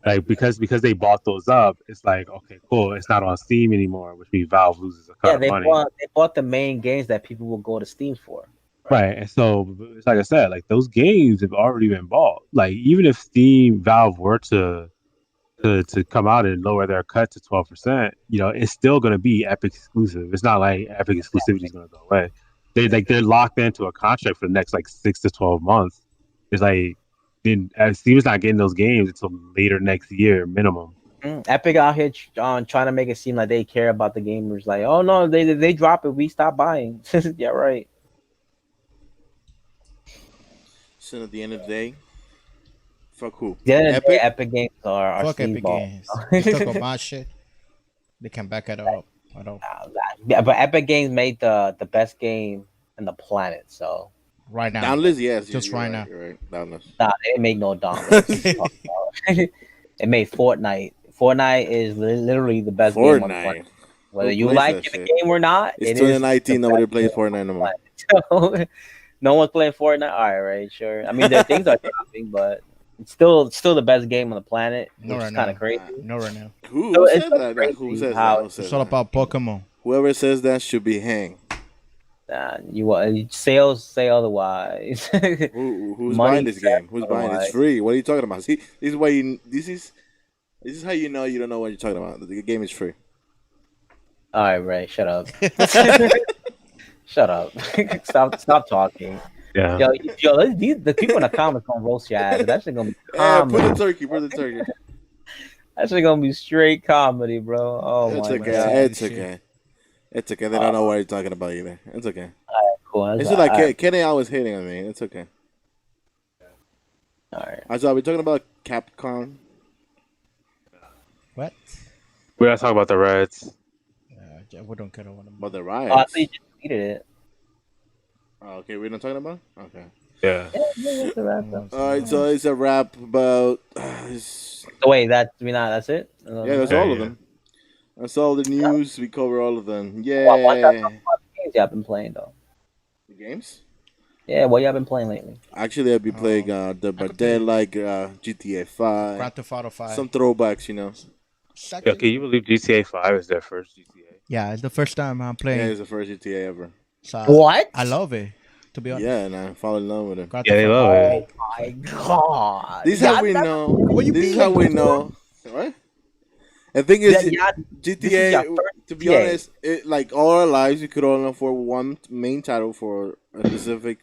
Like because they bought those up, it's like, okay, cool. It's not on Steam anymore, which means Valve loses a cut of money. They bought the main games that people will go to Steam for. Right, and so it's like I said, like those games have already been bought. Like even if Valve were to come out and lower their cut to 12%, it's still going to be Epic exclusive. It's not like Epic exclusivity is going to go away. They're locked into a contract for the next like 6 to 12 months. It's like Steam's not getting those games until later next year minimum. Epic out here trying to make it seem like they care about the gamers. Like, oh no, they drop it, we stop buying. Yeah, right. So at the end of the day, fuck who? Yeah, Epic games are fuck Epic games. They talk about shit. They can back it up at all. Yeah, but Epic Games made the best game in the planet. So right now, downless, yes, just right now. You're right, downless. Nah, they didn't make no downless. It made Fortnite. Fortnite is literally the best game on the planet. Whether you like the game or not, it's 2019. Nobody plays Fortnite no more. So, no one's playing Fortnite. All right, sure. I mean, their things are dropping, but it's still the best game on the planet. No, which is kind of crazy. No, right now. Who says that? Who says that? It's all about Pokemon. Whoever says that should be hanged. You want sales say otherwise. Who's Money buying this says game? Who's buying it? It's otherwise. free. What are you talking about? See, this is why you. This is how you know you don't know what you're talking about. The game is free. All right, Ray, shut up. Shut up. Stop talking. Yeah. The people in the comments gonna roast your ass. That's gonna be Yeah, put the comedy. turkey. Put the turkey. That's gonna be straight comedy, bro. Oh It's my okay. god. It's okay. It's okay. They don't know what you're talking about either. It's okay. Cool. It's That's just like all right. Kenny always hitting on me. It's okay. All right. I saw we're talking about Capcom. What? We gotta talk about the Reds. We don't care about them. About the Oh, I riots. thought you just deleted it. Oh, okay, we're not talking about. Okay. Yeah. That's a wrap, though. All right, so it's a rap about. So wait, that's it. Yeah, that's Yeah, all of yeah. them. That's all the news. We cover all of them. Well, what y'all Yeah. talking about the games y'all been playing though? The games. Yeah, what y'all been playing lately? Actually, I'll be playing could play GTA 5. Grand Theft Auto 5. Some throwbacks, you know. Yeah, can you believe GTA 5 is their first GTA? Yeah, it's the first time I'm Yeah, playing. it's the first GTA ever. So What? I love it, to be honest. Yeah, and I fall in love with it. Grand Yeah, they Theft love Auto. it. Oh my god! This is how Y'all we never- know. What you This is mean? how we know. What? The thing is, Yeah, this is GTA. your first To be GTA. honest, like all our lives, we could only afford one main title for a specific,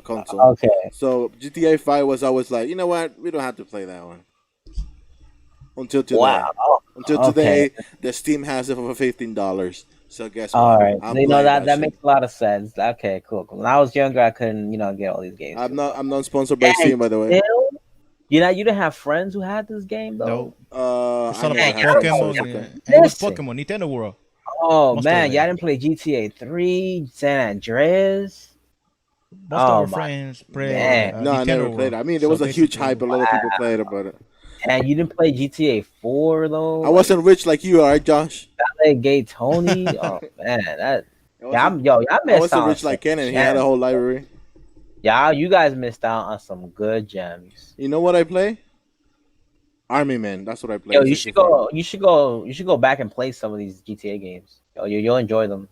console. Okay. So GTA 5 was always like, you know what? We don't have to play that one. Until today. Wow. Until Okay. today, the Steam has it for $15. So guess All what? right. I'm You know playing that shit. makes a lot of sense. Okay, cool. When I was younger, I couldn't, get all these games. I'm not sponsored by Steam, by the way. Still, you didn't have friends who had this game though. No. It's all I never about had friends, so Pokemon. it's Yeah. okay. And it was Listen. Pokemon, Nintendo World. Oh Most man, of y'all it. didn't play GTA 3, San Andreas. Most of Oh our my friends play man. No, I Nintendo never World. played it. I mean, there was So a huge basically- hype. A lot of people played it, but And you didn't play GTA 4 though. I wasn't rich like you are, Josh. Like Gay Tony. Oh man, that I y'all I missed wasn't out. rich like Kenan. He had a whole library. You guys missed out on some good gems. You know what I play? Army Man. That's what I play. Yo, on you should 64. go. You should go back and play some of these GTA games. Yo, you'll enjoy them.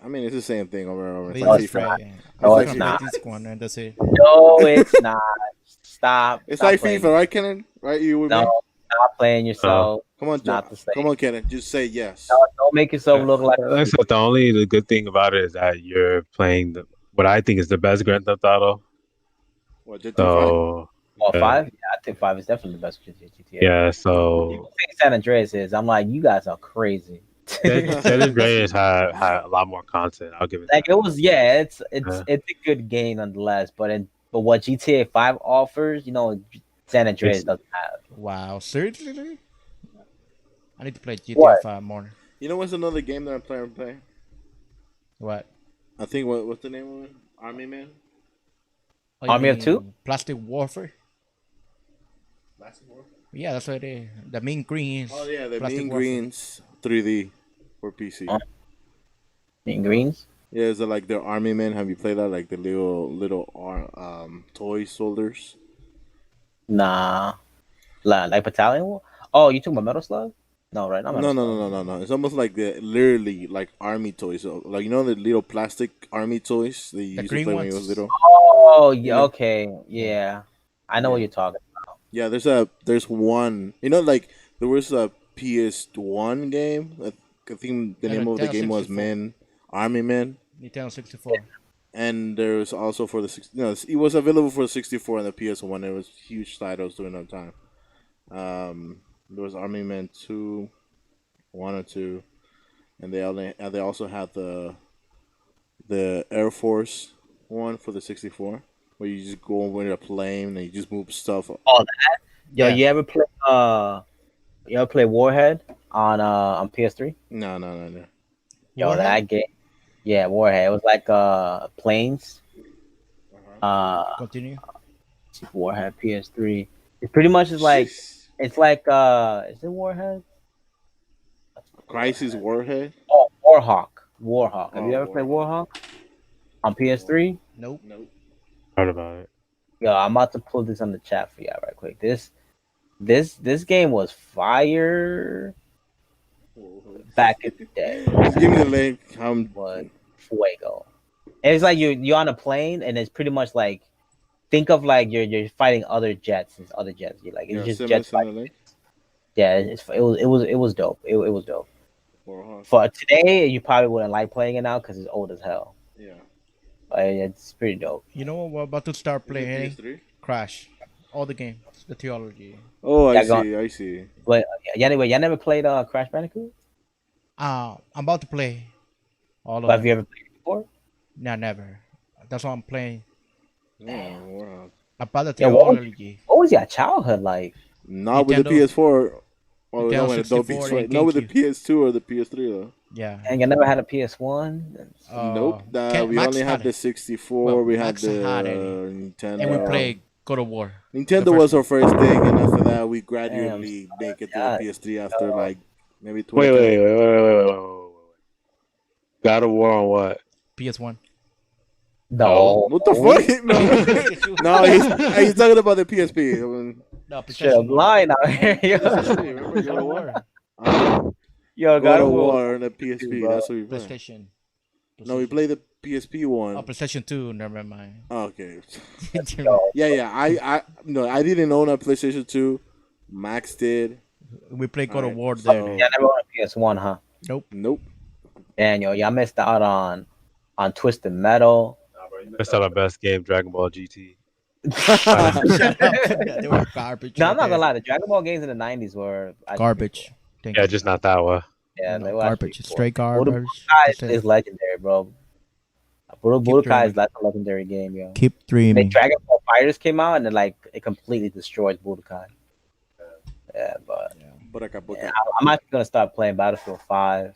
I mean, it's the same thing over and over. It's They like it's just FIFA. not. play- No, I'm it's gonna not. play this one and that's it. No, it's not. Stop. It's Stop like playing. FIFA, right, Kenan? Right, you with me? No, stop playing yourself. Come on, not Josh. the same. Come on, Kenan. Just say yes. Don't make yourself look like. Except the good thing about it is that you're playing what I think is the best Grand Theft Auto. What, GTA 5? So Oh, yeah. 5? Yeah, I think 5 is definitely the best GTA. Yeah, People so think San Andreas is. I'm like, you guys are crazy. San Andreas had a lot more content. I'll give it Like that. it was, yeah. It's Yeah. it's a good game nonetheless. But what GTA 5 offers, San Andreas doesn't have. Wow, seriously? I need to play GTA What? 5 more. You know what's another game that I'm playing? What? I think, what's the name of it? Army Man? Oh, you Army of mean Two? Plastic Warfare? Yeah, that's what it is. The main green is. Oh, yeah, the Plastic Mean Warfare. Greens 3D for PC. Oh. In greens? Yeah, is it like the Army Men? Have you played that? Like the little toy soldiers? Nah. Like Battalion War? Oh, you talking about Metal Slug? No, right? Not No, Metal no, Slug. no. It's almost like literally like army toys. So, like, you know the little plastic army toys that you The used to green play when you ones? was little. Oh, yeah. Yeah. Okay, yeah. I know what you're talking. Yeah, there's one. Like there was a PS1 game. I think the Yeah, name of the Nintendo game was 64. Army Men. Nintendo 64. And there was also for the it was available for the 64 and the PS1. There was huge titles during that time. There was Army Man 2, 1 or 2, and they also had the Air Force one for the 64, where you just go over a plane and you just move stuff. Oh, that? Yo, Yeah. you ever play Warhead on PS3? No. Yo, Warhead? that game. Yeah, Warhead. It was like planes. Continue. Warhead PS3. It pretty much is like Jeez. it's like is it Warhead? Crisis Warhead. Oh, Warhawk. Warhawk. Have Oh, you ever played Warhawk on PS3? Nope. Nope. Heard about it. Yo, I'm about to pull this on the chat for y'all right quick. This game was fire back in the day. Just give me the link. Was fuego. And it's like you're on a plane, and it's pretty much like think of like you're fighting other jets and other jets. You're like it's just jets fighting. Yeah, it was dope. It was dope. For today, you probably wouldn't like playing it now because it's old as hell. Yeah. But it's pretty dope. You know what? We're about to start playing. Crash. All the games. The theology. Oh, I see. But anyway, y'all never played Crash Bandicoot? I'm about to play. All of But them. have you ever played it before? No, never. That's what I'm playing. Yeah, wow. About the Yeah, theology. what was your childhood like? Not with the Nintendo- PS4. Oh, Nintendo no, with the 64 and not with the GameCube. PS2 or the PS3 though. Yeah. And you never had a PS1? Nope. We Max only had it. the 64. Well, we had Max the had it. Nintendo. And we played God of War. Nintendo was our first thing, and after that, we gradually make it to the PS3 after like maybe 20. Wait. God of War on what? PS1. No. What the fuck? No, he's talking about the PSP. No, Shit, I'm lying out here. Remember God of War? Yo, God of War and the PSP. bro. That's what we played. PlayStation. No, we played the PSP one. Oh, PlayStation 2. Never mind. Oh, okay. Yeah. I didn't own a PlayStation 2. Max did. We played God of Alright, War so- there. Yeah, never owned a PS1, huh? Nope. And y'all missed out on Twisted Metal. That's not our best game, Dragon Ball GT. They were garbage. No, I'm not right gonna lie. The Dragon Ball games in the '90s were there. Garbage. Thank Yeah, you. just not that one. Yeah, No, they were garbage. actually cool. Straight garbage. Budokai is legendary, bro. Budokai is that's a legendary game, yo. Keep And dreaming. Dragon Ball Fighters came out, and it completely destroys Budokai. Yeah, but yeah, I'm actually gonna start playing Battlefield 5.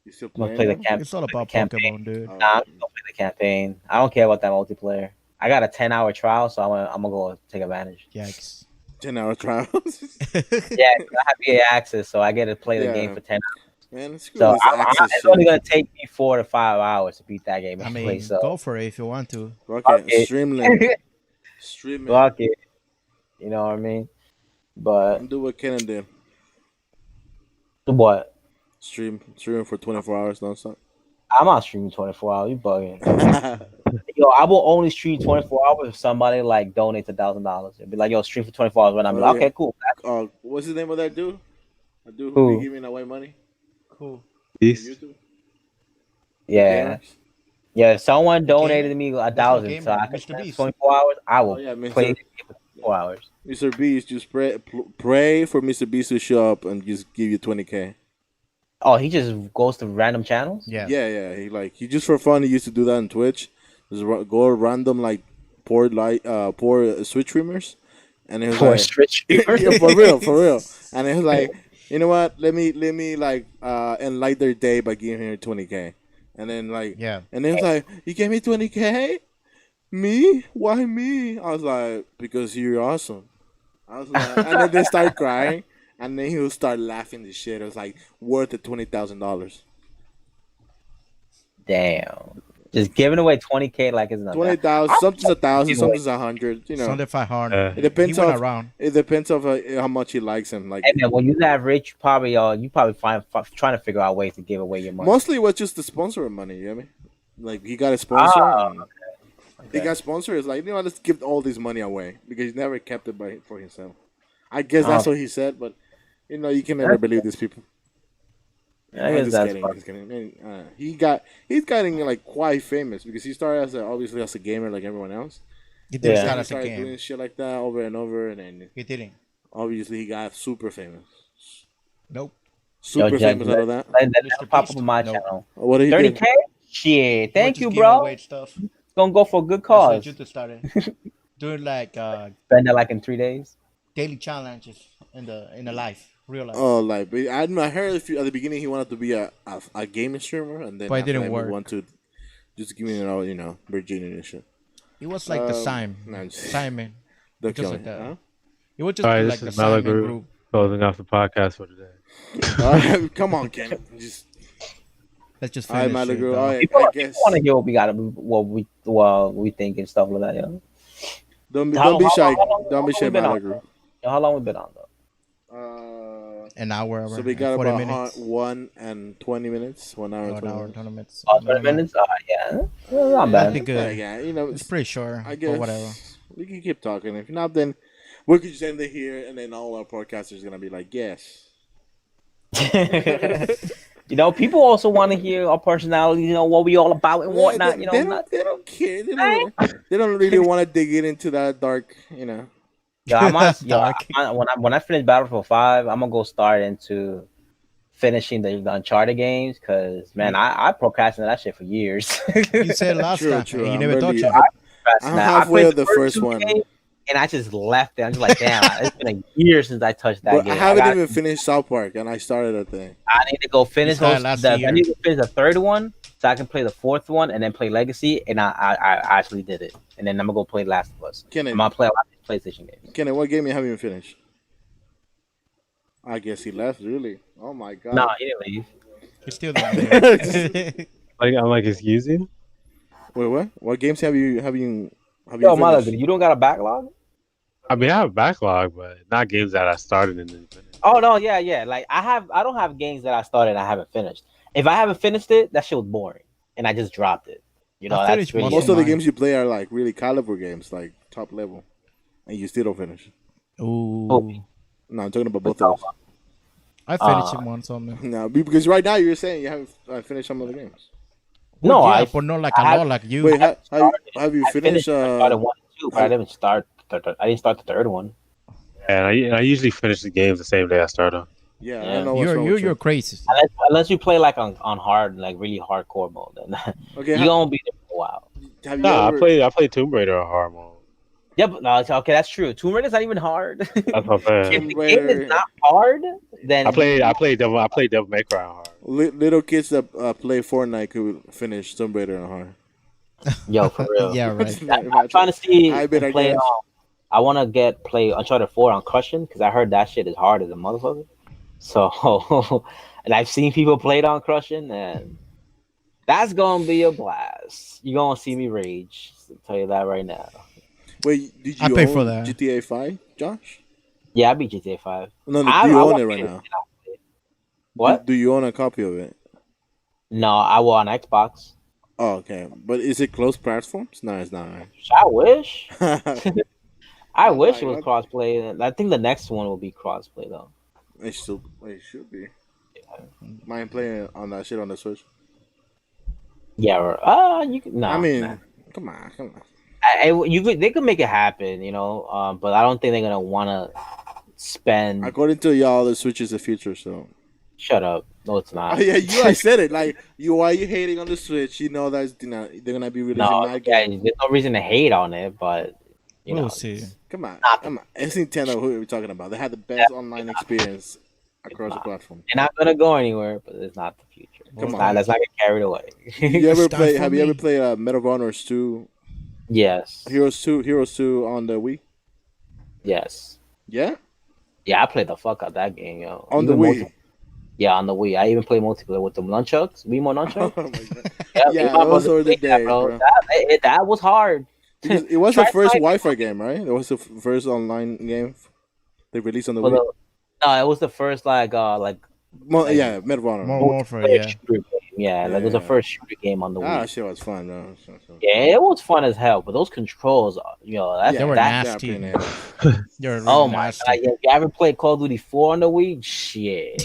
You still I'm gonna playing? play the that? campaign. It's all about campaign. Pokemon, dude. Oh, Nah, I'm gonna play the campaign. I don't care about that multiplayer. I got a 10-hour trial, so I'm gonna go take advantage. Yikes. 10-hour trials. Yeah, 'cause I have EA access, so I get to play the Yeah. game for 10 hours. Man, screw So this access it's only shit. gonna take me 4 to 5 hours to beat that game. I anyway, mean, so go for it if you want to. Okay, it. Streaming. fuck it. You know what I mean? But Do what Kenan did. what? Stream for 24 hours nonstop. I'm not streaming 24 hours. You bugging? Yo, I will only stream 24 hours if somebody like donates $1,000. It'd be like, yo, stream for 24 hours. When I'm Oh, like, yeah. okay, cool. What's his name of that dude? A dude Who? who be giving away money? Cool. On Peace. YouTube? Yeah, Gamers? yeah. If someone The donated gamer? me That's 1,000, not so I gamer, can Mr. spend Beast. 24 hours. I will Oh, yeah, play Mr. the game for 24 hours. Mr. Beast, just pray for Mr. Beast to show up and just give you 20K. Oh, he just goes to random channels. Yeah. Yeah. He just for fun. He used to do that on Twitch. Just go random like poor Switch streamers, and it was For like, Switch. yeah, for real. And it was like, you know what? Let me like enlighten their day by giving her 20K, and then like Yeah. and it was like, you gave me 20K, me? Why me? I was like, because you're awesome. I was like, and then they start crying, and then he'll start laughing the shit. It was like worth the $20,000. Damn. Just giving away 20K like it's not 20,000, something's 1,000, something's 100. You know, Sunday 500. it depends He went on around. it depends on how much he likes him. Like Hey man, when you that rich, you probably trying to figure out ways to give away your money. mostly it was just the sponsor money. You know what I mean? Like he got a sponsor. And he got sponsors. Like, you know, let's give all this money away because he never kept it for himself. I guess that's what he said, but you know, you can never believe these people. I I'm guess just that's kidding. fun. Just kidding. Man, he's getting like quite famous because he started obviously as a gamer like everyone else. He didn't Yeah. start He as a started game. doing shit like that over and over, and then He didn't. obviously he got super famous. Nope. Super Judge, famous out of that. Let Mr. that pop up Beast? on my No. channel. What did he 30K? do? Shit. Thank We're you, just bro. giving away stuff. Gonna go for a good That's cause. what you started. Doing like Spend that like in 3 days. daily challenges in the life, real life. Oh, like, but I heard at the beginning he wanted to be a gaming streamer, and then But it after didn't that, he work. Want to just give me Virginia and shit. It was like the man, just- Simon. Don't Just kill like me. that. Huh? It was just All right, like this the is Mala Simon Group. group. Closing off the podcast for today. Come on, Ken. Just Let's just all right, finish it. Girl. though. All right, People I want guess. to hear what we think and stuff like that, yo. Don't be How shy. long Don't be we shy, been Mala on? Group. Yo, how long we been on though? an hour. So we and got 40 about minutes. 1 and 20 minutes. 1 hour and An 20 hour, minutes. 20 minutes. Oh, I 20 don't know. minutes? Yeah. Not I bad. think Yeah, you know, it's pretty short. I But whatever. guess we can keep talking. If not, then we could just end it here, and then all our podcasters gonna be like, yes. You know, people also want to hear our personalities, you know, what we all about and whatnot, you know. They don't care. They don't really want to dig it into that dark, you know. Yeah, I'm honest, Dark. when I finish Battlefield 5, I'm gonna go start into finishing the Uncharted games because man, I procrastinated that shit for years. You said last True, time, true. and you I'm never touched barely- it. I'm I halfway played of the first two one. games, and I just left it. I'm just like, damn, it's been a year since I touched that But game. I haven't even finished South Park, and I started a thing. I need to go finish started those. last I year. need to finish the third one so I can play the fourth one and then play Legacy. And I actually did it. And then I'm gonna go play Last of Us. I'm gonna play a lot of these PlayStation games. Kenny, what game you haven't even finished? I guess he left. Really? Oh my god. No, he didn't leave. You're still there. I'm like, excuse you? Wait, what? What games have you Yo, finished? Malaga, you don't got a backlog? I mean, I have a backlog, but not games that I started and then finished. Oh no, yeah. Like I don't have games that I started and I haven't finished. If I haven't finished it, that shit was boring, and I just dropped it. You know, I that's finished really Most of the mine. games you play are like really caliber games, like top level, and you still don't finish. Ooh. No, I'm talking about both of us. I finished it once on me. No, because right now you're saying you haven't finished some of the games. no. yeah, I but not like a I lot like you. Wait, have you I finished? I started 1 and 2, but I didn't start. I didn't start the third one. And I usually finish the games the same day I start them. Yeah, I Yeah. don't know what's wrong with You're you. crazy. Unless you play like on hard, like really hardcore mode, then Okay, you gonna be there for a while. have you Nah, ever? I played Tomb Raider on hard mode. Yeah, but no, okay, that's true. Tomb Raider's not even hard. That's what I'm saying. If the game is not hard, then I played Devil May Cry on hard. Little kids that play Fortnite could finish Tomb Raider on hard. Yo, for real. Yeah, right. I'm trying to see. I bet I play. guess. I want to play Uncharted 4 on Cushion because I heard that shit is hard as a motherfucker. So, and I've seen people play it on Cushion, and that's gonna be a blast. You're gonna see me rage. I'll tell you that right now. Wait, did I you pay own for that. GTA 5, Josh? Yeah, I beat GTA 5. No, do I you own want it right to- now? What? Do you own a copy of it? No, I will on Xbox. Oh, okay. But is it closed platforms? No, it's not. I wish. Right? I wish it was like- crossplay. I think the next one will be crossplay though. It should be. Mind playing on that shit on the Switch? Yeah, or you can. No, I mean, nah. come on. They could make it happen, you know. But I don't think they're gonna want to spend. According to y'all, the Switch is the future. So. Shut up! No, it's not. Oh, yeah, I said it. Like, why are you hating on the Switch? You know that's they're gonna be releasing No, that yeah, game. there's no reason to hate on it, but you know, We'll see. Come on. Not- It's Nintendo. Who are we talking about? They had the best online experience across the not. platform. they're not gonna go anywhere. But it's not the future. Come Let's on. let's not get carried away. You ever Start play? for Have you ever me. played Medal of Honors 2, Yes, Heroes 2 on the Wii? yes, Yeah, yeah. I played the fuck out that game, yo. on the Even Wii. Yeah, on the Wii. I even played multiplayer with the nunchucks. Wii nunchucks. Oh my God. Yeah, Yeah, me and my those brother were the played that, days, bro. bro. That was hard. Because it was the Try first fighting- Wi-Fi game, right? It was the first online game they released on the Well, Wii. no, it was the first like Yeah, Medal of Honor. More Warfare, multiplayer yeah. shooter game. Yeah, like it was the Yeah. first shooter game on the Wii. That shit was fun, bro. Yeah, it was fun as hell, but those controls, that's They were that. nasty. Yeah, pretty nasty. You're really Oh my nasty. god! You ever played Call of Duty 4 on the Wii? Shit.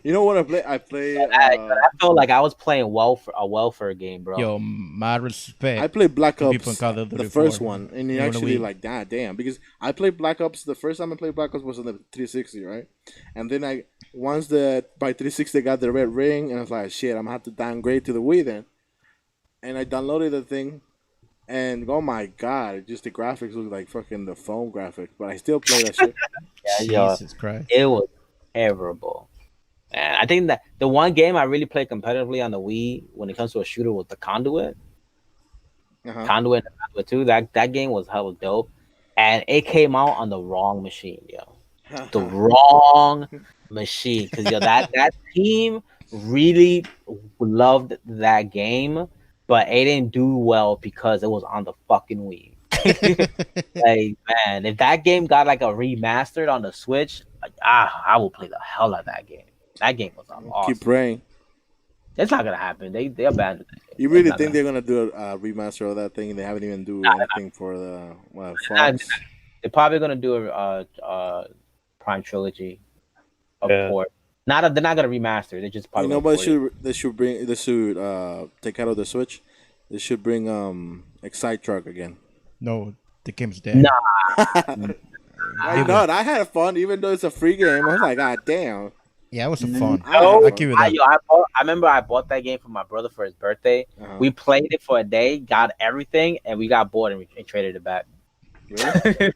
You know what I play? I play. I felt like I was playing a welfare game, bro. Yo, my respect. I played Black to people in Ops, Call of Duty the first 4. one, and it You know, actually the Wii. like that. Damn, because I played Black Ops. The first time I played Black Ops was on the 360, right? And then once by 360 got the red ring, and I was like, shit, I'm gonna have to downgrade to the Wii then. And I downloaded the thing, and oh my god, just the graphics look like fucking the phone graphics. But I still play that shit. Yeah, yo, Jesus Christ. it was terrible. And I think that the one game I really played competitively on the Wii when it comes to a shooter was the Conduit. Uh-huh. Conduit and Conduit 2. That game was hella dope. And it came out on the wrong machine, yo. The wrong machine. Because yo, that team really loved that game, but it didn't do well because it was on the fucking Wii. Like, man, if that game got like a remastered on the Switch, I will play the hell out of that game. That game was awesome. Keep praying. It's not gonna happen. They abandoned that game. You really think they're gonna do a remaster of that thing? And they haven't even do anything for the Fox. They're probably gonna do a Prime trilogy of port. They're not gonna remaster. They just probably. You know what? They should take out of the Switch. They should bring Excite Truck again. No, the game's dead. Nah. Why not? I had fun, even though it's a free game. I was like, God damn. Yeah, it was fun. No, I'll give you that. I remember I bought that game for my brother for his birthday. We played it for a day, got everything, and we got bored and traded it back. Really?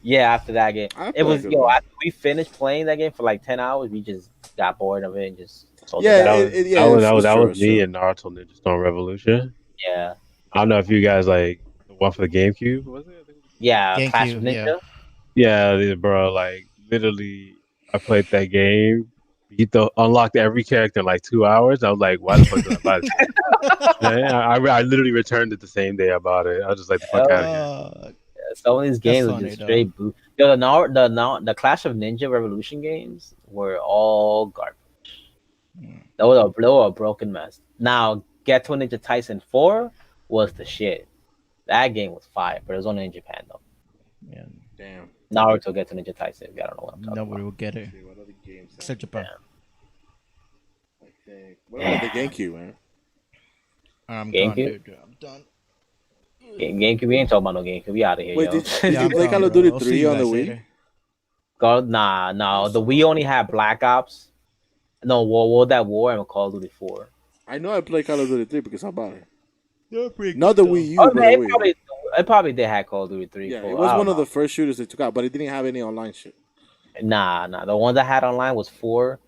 Yeah, after that game, it was after we finished playing that game for like 10 hours, we just got bored of it and just sold it back. That was me and Naruto Ninja Storm Revolution. Yeah. I don't know if you guys like the one for the GameCube, was it? Yeah, GameCube, Clash of Ninja. Yeah, bro. Like literally, I played that game. Unlocked every character in like 2 hours. I was like, why the fuck did I buy this? Man, I literally returned it the same day I bought it. I was just like, the fuck out of here. Some of these games were just straight boot. Yo, the Clash of Ninja Revolution games were all garbage. They were a broken mess. Now, Get to Ninja Tyson 4 was the shit. That game was fire, but it was only in Japan though. Yeah. Damn. Naruto Get to Ninja Tyson. I don't know what I'm talking Nobody about. will get it. What other games? Except Japan. I think. What about the GameCube, man? I'm GameCube? done, dude. I'm done. GameCube, we ain't talking about no GameCube. We out of here, Wait, yo. did you play Call of Duty 3 on the Wii? Nah. The Wii only had Black Ops. No, World at War and Call of Duty 4. I know I played Call of Duty 3 because I bought it. Not Not the Wii U, but the Wii. It probably did have Call of Duty 3. Yeah, 4. it was one of the first shooters they took out, but it didn't have any online shit. Nah. The one that had online was 4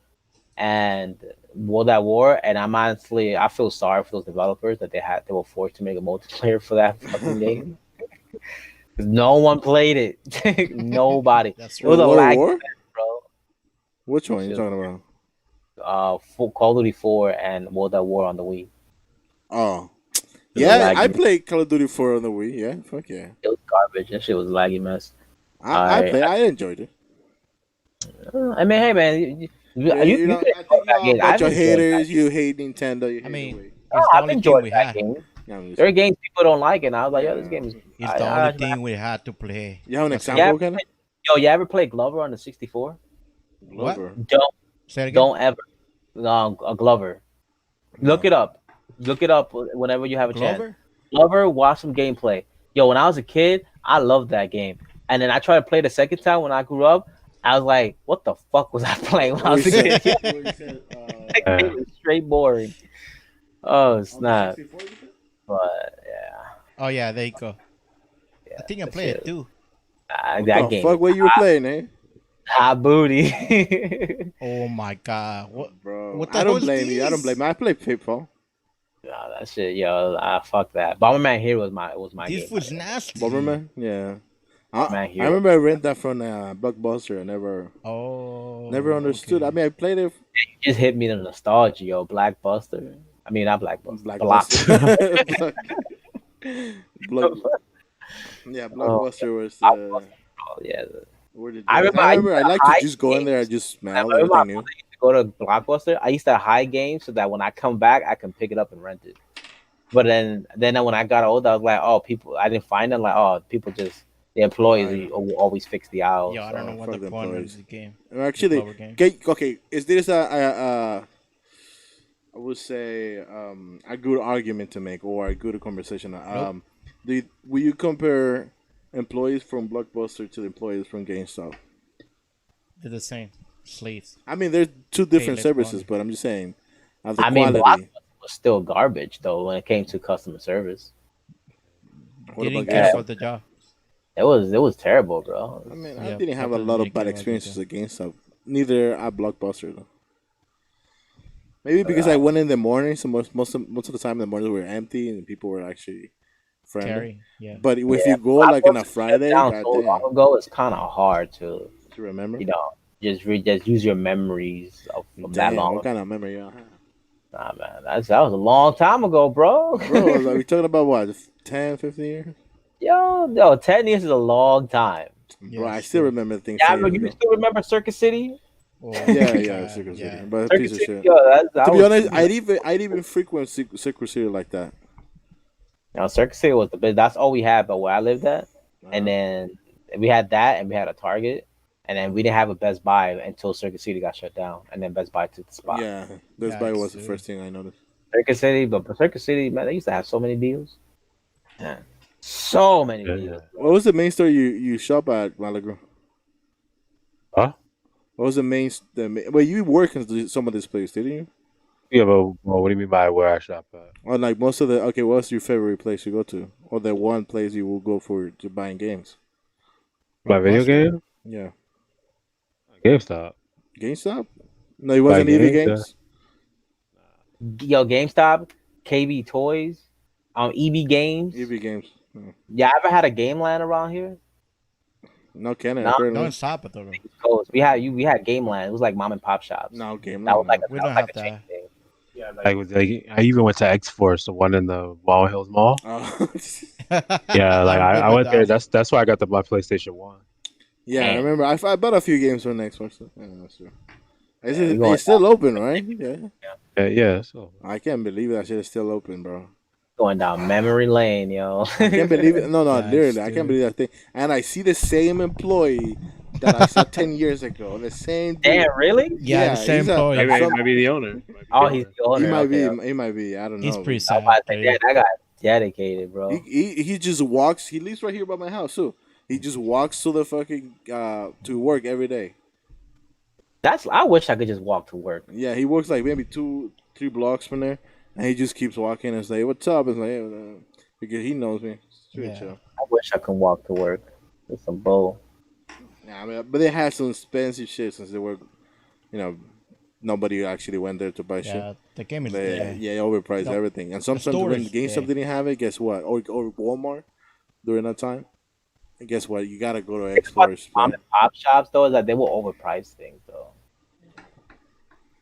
and World at War. And I feel sorry for those developers that they were forced to make a multiplayer for that fucking game. Because no one played it. Nobody. That's it was World a lag War? event, bro. Which one are you talking about? Call of Duty 4 and World at War on the Wii. Oh. It was Yeah, laggy. I played Call of Duty 4 on the Wii. Yeah, fuck yeah. It was garbage. That shit was a laggy mess. I enjoyed it. I mean, hey man, you know, could I enjoy think that game. bunch I've of enjoyed haters. that You hate Nintendo. You hate I mean, the Wii. it's the I've only thing enjoyed we that had. game. Yeah, I'm just- There are games people don't like, and I was like, yo, this game is. It's the only thing we had to play. You have an That's it. example, Ken? Yo, you ever play Glover on the 64? What? Glover. Say it again. Don't ever. A Glover. Look it up. Look it up whenever you have a chance. Glover? Glover, watch some gameplay. Yo, when I was a kid, I loved that game. And then I tried to play the second time when I grew up. I was like, what the fuck was I playing when I was a kid? That game was straight boring. Oh, snap. But, yeah. Oh yeah, there you go. Yeah, I think I that's played it too. What that the game. fuck? What you were playing, eh? Hot booty. Oh my god. What? Bro, What the I hell don't is blame you. I don't this? blame you. I play Pitfall. Nah, that shit, yo, fuck that. Bomberman Hero was my This game. was nasty. Bomberman? Yeah. Man, I Hero. remember I rented that from Blockbuster. I never understood. okay. I mean, I played it. You just hit me the nostalgia, yo. Blackbuster. I mean, not Blackbuster. Blockbuster. Yeah, Blockbuster was. Oh, yeah. Where did I remember I like to hide just go in there and games. just I smell remember everything new. I used to go to Blockbuster. I used to hide games so that when I come back, I can pick it up and rent it. But then when I got older, I was like, oh, I didn't find them. Like, oh, people just, the employees will always fix the aisles. Yo, I don't know what fuck the the point of employees. the game. Actually, Glover game. okay, is this I would say a good argument to make or a good conversation? Will you compare employees from Blockbuster to the employees from GameStop? They're the same. Slaves. I mean, there's two different less services, money. but I'm just saying, of the I mean, quality. Blockbuster was still garbage, though, when it came to customer service. What They about didn't care GameStop? about the job. It was terrible, bro. I mean, Yeah, I didn't have a probably lot they of care bad about the experiences job. at GameStop. Neither at Blockbuster though. Maybe because I went in the morning, so most of the time the mornings were empty and people were actually friendly. Carry. Yeah. But if you go like on a Friday, Down so goddamn, long ago, it's kind of hard to, to remember. just use your memories from that Damn, long. what kind of memory y'all have? Nah, man, that was a long time ago, bro. Bro, like, we talking about what, 10, 15 years? Yo, 10 years is a long time. Bro, I Yes, still true. remember things. Yeah, 10 bro, years you ago. still remember Circuit City? Oh, Yeah, God, Secret yeah. City, but a Circuit piece of City, shit. yo, that To be was honest, you I'd even frequent Secret City like that. know, Circuit City was the best. That's all we had, but where I lived at, and Uh-huh. then we had that, and we had a Target, and then we didn't have a Best Buy until Circuit City got shut down, and then Best Buy took the spot. Yeah, Best Buy was the first thing I noticed. Circuit City, but Circuit City, man, they used to have so many deals. Yeah. So many Yeah, deals. What was the main store you shop at, Malagra? Huh? What was well, you work in some of this place, didn't you? Yeah, but what do you mean by where I shop at? Or like most of the okay, what's your favorite place you go to, or the one place you will go for to buying games? My video game? Yeah, GameStop. GameStop. No, it Buy wasn't EV games? Games. Yo, GameStop, KB Toys, EB Games. EV Games. Yeah, I ever had a Game Land around here? No, Canada. No. Apparently. No en Sábado, bro. Coast. We had Game Land. It was like mom and pop shops. No game. That was like We that don't was like have a chain that. thing. I even went to X-Force, the one in the Wall Hills Mall. Yeah, like I went there. That's why I got my PlayStation 1. Yeah, I Man. remember. I bought a few games from Xbox. Yeah, that's true. we going It's still open, right? Yeah. Yeah, so I can't believe that shit is still open, bro. Going down memory lane, yo. I can't believe it. No, Yes, literally, I can't dude. believe that thing. And I see the same employee that I saw 10 years ago. The same dude. Damn, really? Yeah, the same he's a- employee. maybe, some- might be the owner. Oh, he's the owner. He might okay. be. He might be. I don't know. He's pretty I was sad. about to say, yeah, that guy dedicated, bro. He just walks. He lives right here by my house too. He just walks to the fucking to work every day. I wish I could just walk to work. Yeah, he works like maybe 2-3 blocks from there, and he just keeps walking and say, "What's up?" It's like because he knows me. It's pretty Yeah. chill. I wish I could walk to work. With some bull. Yeah, I mean, but they had some expensive shit since they were, nobody actually went there to buy shit. Yeah, the game is They overpriced No, everything, and sometimes store when is GameStop there. didn't have it, guess what? Or Walmart during that time, and guess what? You gotta go to Explorers. Mom and pop shops though is that they will overprice things though.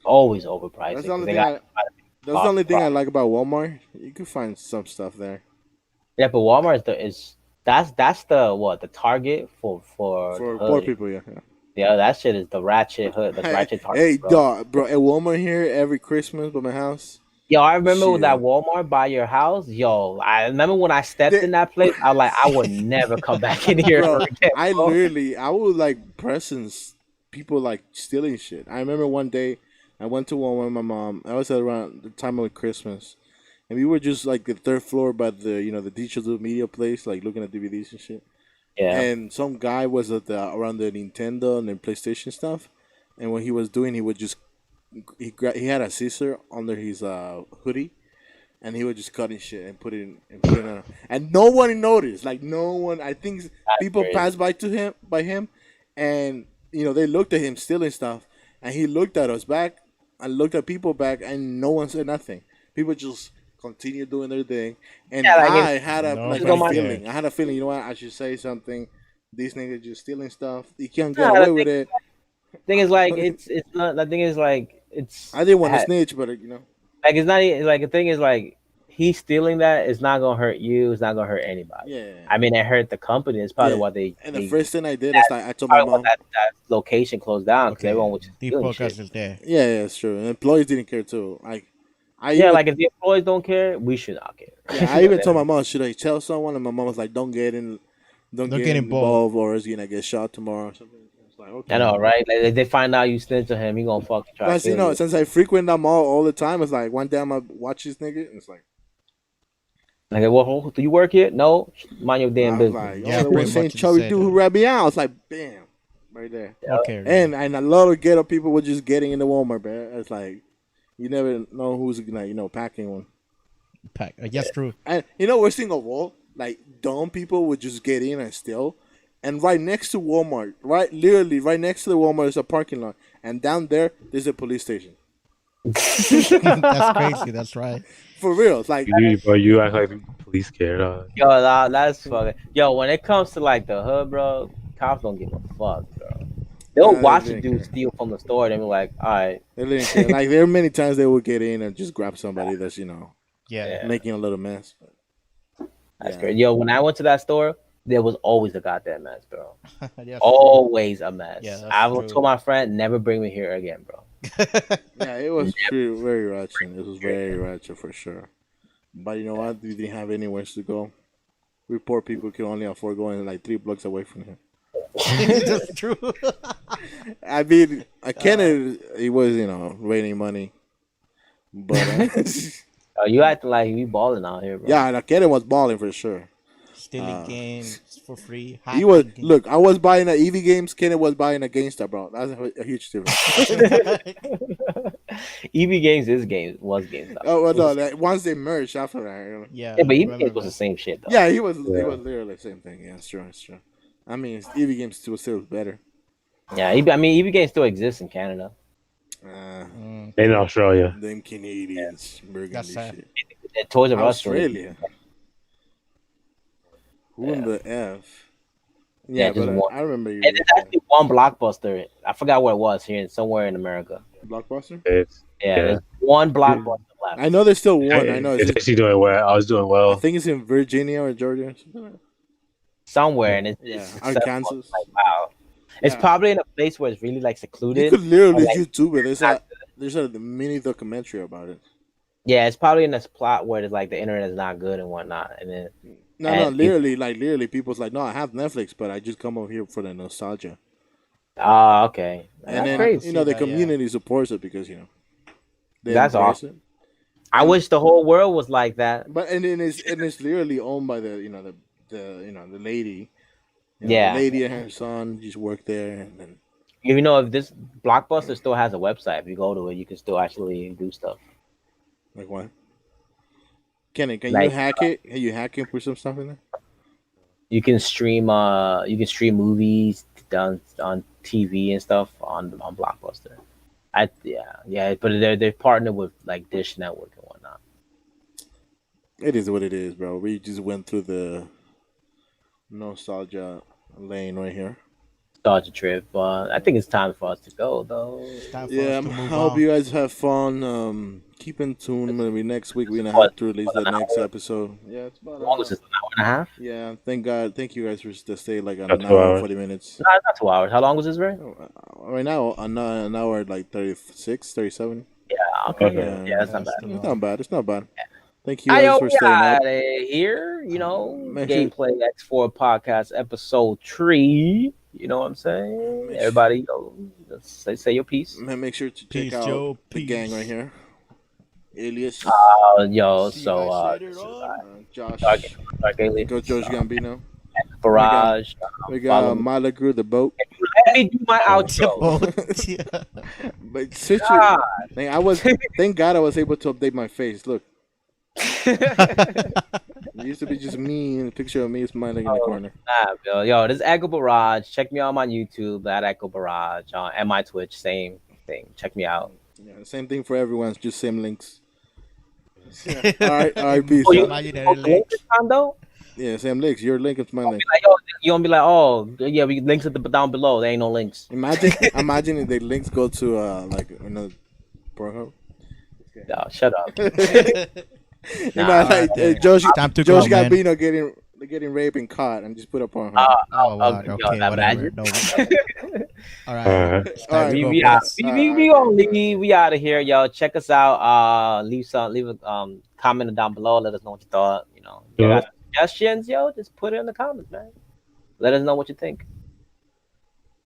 Always overpriced. That's the only thing. That's the only thing I like about Walmart. You can find some stuff there Yeah, but Walmart that's the target for for the poor hood. people. Yeah. Yeah, that shit is the ratchet hood, the ratchet target. Hey, bro. dog, bro, at Walmart here every Christmas by my house. Yo, I remember with that Shit. Walmart by your house. Yo, I remember when I stepped in that place. I was like, I would never come back in here Bro, again. I bro. would like presents people like stealing shit. I remember one day I went to Walmart with my mom. I was around the time of Christmas, and we were just like the third floor by the the digital media place, like looking at DVDs and shit. Yeah, And some guy was at around the Nintendo and the PlayStation stuff, and what he was doing, he would just he had a scissor under his hoodie, and he was just cutting shit and putting it and no one noticed. Like no one. I think people crazy. passed by him, and they looked at him stealing stuff, and he looked at us back and looked at people back, and no one said nothing. People just continued doing their thing, and Yeah, like I had a No, like don't a mind- feeling. I had a feeling. You know what? I should say something. These niggas just stealing stuff. You can't get Nah, away the with it. thing is like it's not. The thing is like it's. I didn't want to ha- snitch, but Like it's not even- like the thing is like he's stealing that. It's not gonna hurt you. It's not gonna hurt anybody. yeah. I mean, it hurt the company. It's probably Yeah. what they. And the they- first thing I did is I told my probably mom. what that location closed down because Okay. everyone was just The stealing podcast shit. is there. Yeah, it's true. And employees didn't care too. I Yeah, even, like if the employees don't care, we should not care. yeah, I even told my mom, should I tell someone? And my mom was like, don't get get involved, or else you're gonna get shot tomorrow or something. It's like, okay. I know, right? Like if they find out you snitch on him, he gonna fucking try. Plus, to kill you. since I frequent that mall all the time, it's like one day I watch this nigga, and it's like, Like, well, do you work here? No, mind your I damn was business. like, Yeah, oh, the pretty one saying much you chubby said dude who that. ran me out. It's like, bam, right there. Okay. And a lot of ghetto people were just getting in the Walmart, man. It's like, you never know who's gonna, packing one. pack. Yes, true. And we're seeing a wall. Like dumb people would just get in and steal. And right next to Walmart, literally right next to the Walmart is a parking lot, and down there there's a police station. That's crazy. That's right. For real, it's like You act like police care. Yo, that's fucking. Yo, when it comes to like the hood, bro, cops don't give a fuck, bro. They'll Nah, watch they a didn't dude care. steal from the store and be like, all right, they didn't care. Like there are many times they would get in and just grab somebody that's Yeah. making a little mess. that's Yeah. great. Yo, when I went to that store, there was always a goddamn mess, bro. That's Always a mess. Yeah, that's I true. told my friend, never bring me here again, bro. Yeah, it was very ratchet. It was very ratchet for sure. But you know what? We didn't have anywhere to go. We poor people could only afford going like 3 blocks away from here. That's true. I mean, Kenneth, it was raining money, but Oh, you acting like we balling out here, bro. yeah, and Kenneth was balling for sure. Stealing games for free. He was hacking look. I was buying a EV games. Kenneth was buying a GameStop, bro. That's a huge difference. EV Games is was GameStop. Oh well, no. Like, once they merged after that, Yeah, Yeah, but EV remember Games was that. the same shit, though. yeah, he was literally the same thing. Yeah, it's true. It's true. I mean, EV games still better. Yeah, I mean, EV Games still exists in Canada. In Australia. Them Canadians, burgundy That's sad. shit. And Toys R Us. Australia. Who in the F? Yeah, Yeah, just but one. I remember you. And there's actually one Blockbuster. I forgot what it was here, somewhere in America. Blockbuster. It's Yeah, there's one Blockbuster left. I know there's still one. I know it's it's actually doing well. I was doing I well. think it's in Virginia or Georgia. Something like that. Somewhere, and it's Yeah, successful. Arkansas. Like, wow. It's Yeah. probably in a place where it's really like You secluded. could literally Like, YouTube it. There's a mini documentary about it. Yeah, it's probably in this plot where it's like the internet is not good and whatnot, and then No, And literally, people's like, no, I have Netflix, but I just come over here for the nostalgia. okay, And that's then crazy. the that, yeah. community supports it because they That's embrace awesome. it. I wish the whole world was like that. But and then it's literally owned by the the lady. Yeah. the lady and her son just work there, and then You know, if this Blockbuster still has a website, if you go to it, you can still actually do stuff. like what? Can you Like, hack it? Can you hack it and put some stuff in there? You can stream movies on TV and stuff on Blockbuster. But they're partnered with like Dish Network and whatnot. It is what it is, bro. We just went through the nostalgia lane right here. Nostalgia trip, but I think it's time for us to go though. It's time for Yeah, us to I move hope on. you guys have fun. Keep in tune. Maybe next week we're gonna have to release the next episode. Yeah, it's about As long as it's an hour and a half. yeah. Thank God. Thank you guys for to stay like an About 2 hour and hours. 40 minutes. No, it's not 2 hours. How long was this, Ray? Right now, an hour like 36, 37. Okay. Okay. Yeah, that's not That's bad. still It's not bad. It's not bad. Thank you I guys hope for we staying up. got here. You know, Make sure- Gameplay X4 podcast episode 3. You know what I'm saying? Everybody, just say your piece. Man, make sure to check Peace, out Joe. the Peace. gang right here. Alias, Yo, See you so guys later on. Josh, Dark Alien, go Josh Gambino. Barrage. We follow got me. Malagu the boat. Let me do my outro. But since God. thank God I was able to update my face. Look, it used to be just me and a picture of me smiling in the corner. Yo, this is EchoeBarrage. Check me out on my YouTube at EchoeBarrage and my Twitch. Same thing. Check me out. Yeah, same thing for everyone. It's just same links. Yeah. All right, peace. Oh, you- Imaginary Link link. this time though? Yeah, same links. Your link is my link. Like, yo, you gonna be like, oh, yeah, we links at the down below. There ain't no links. Imagine if the links go to like another Pornhub. No, shut up. Like Josh Time to go, man. Gambino getting raped and caught and just put up on her. Oh, wow. yo, Okay, that whatever. bad. No. All All right. right. It's time to we go, we guys. we gonna leave. We out of here, yo. Check us out. Leave a comment down below. Let us know what you thought. You know, you got suggestions, yo. Just put it in the comments, man. Let us know what you think.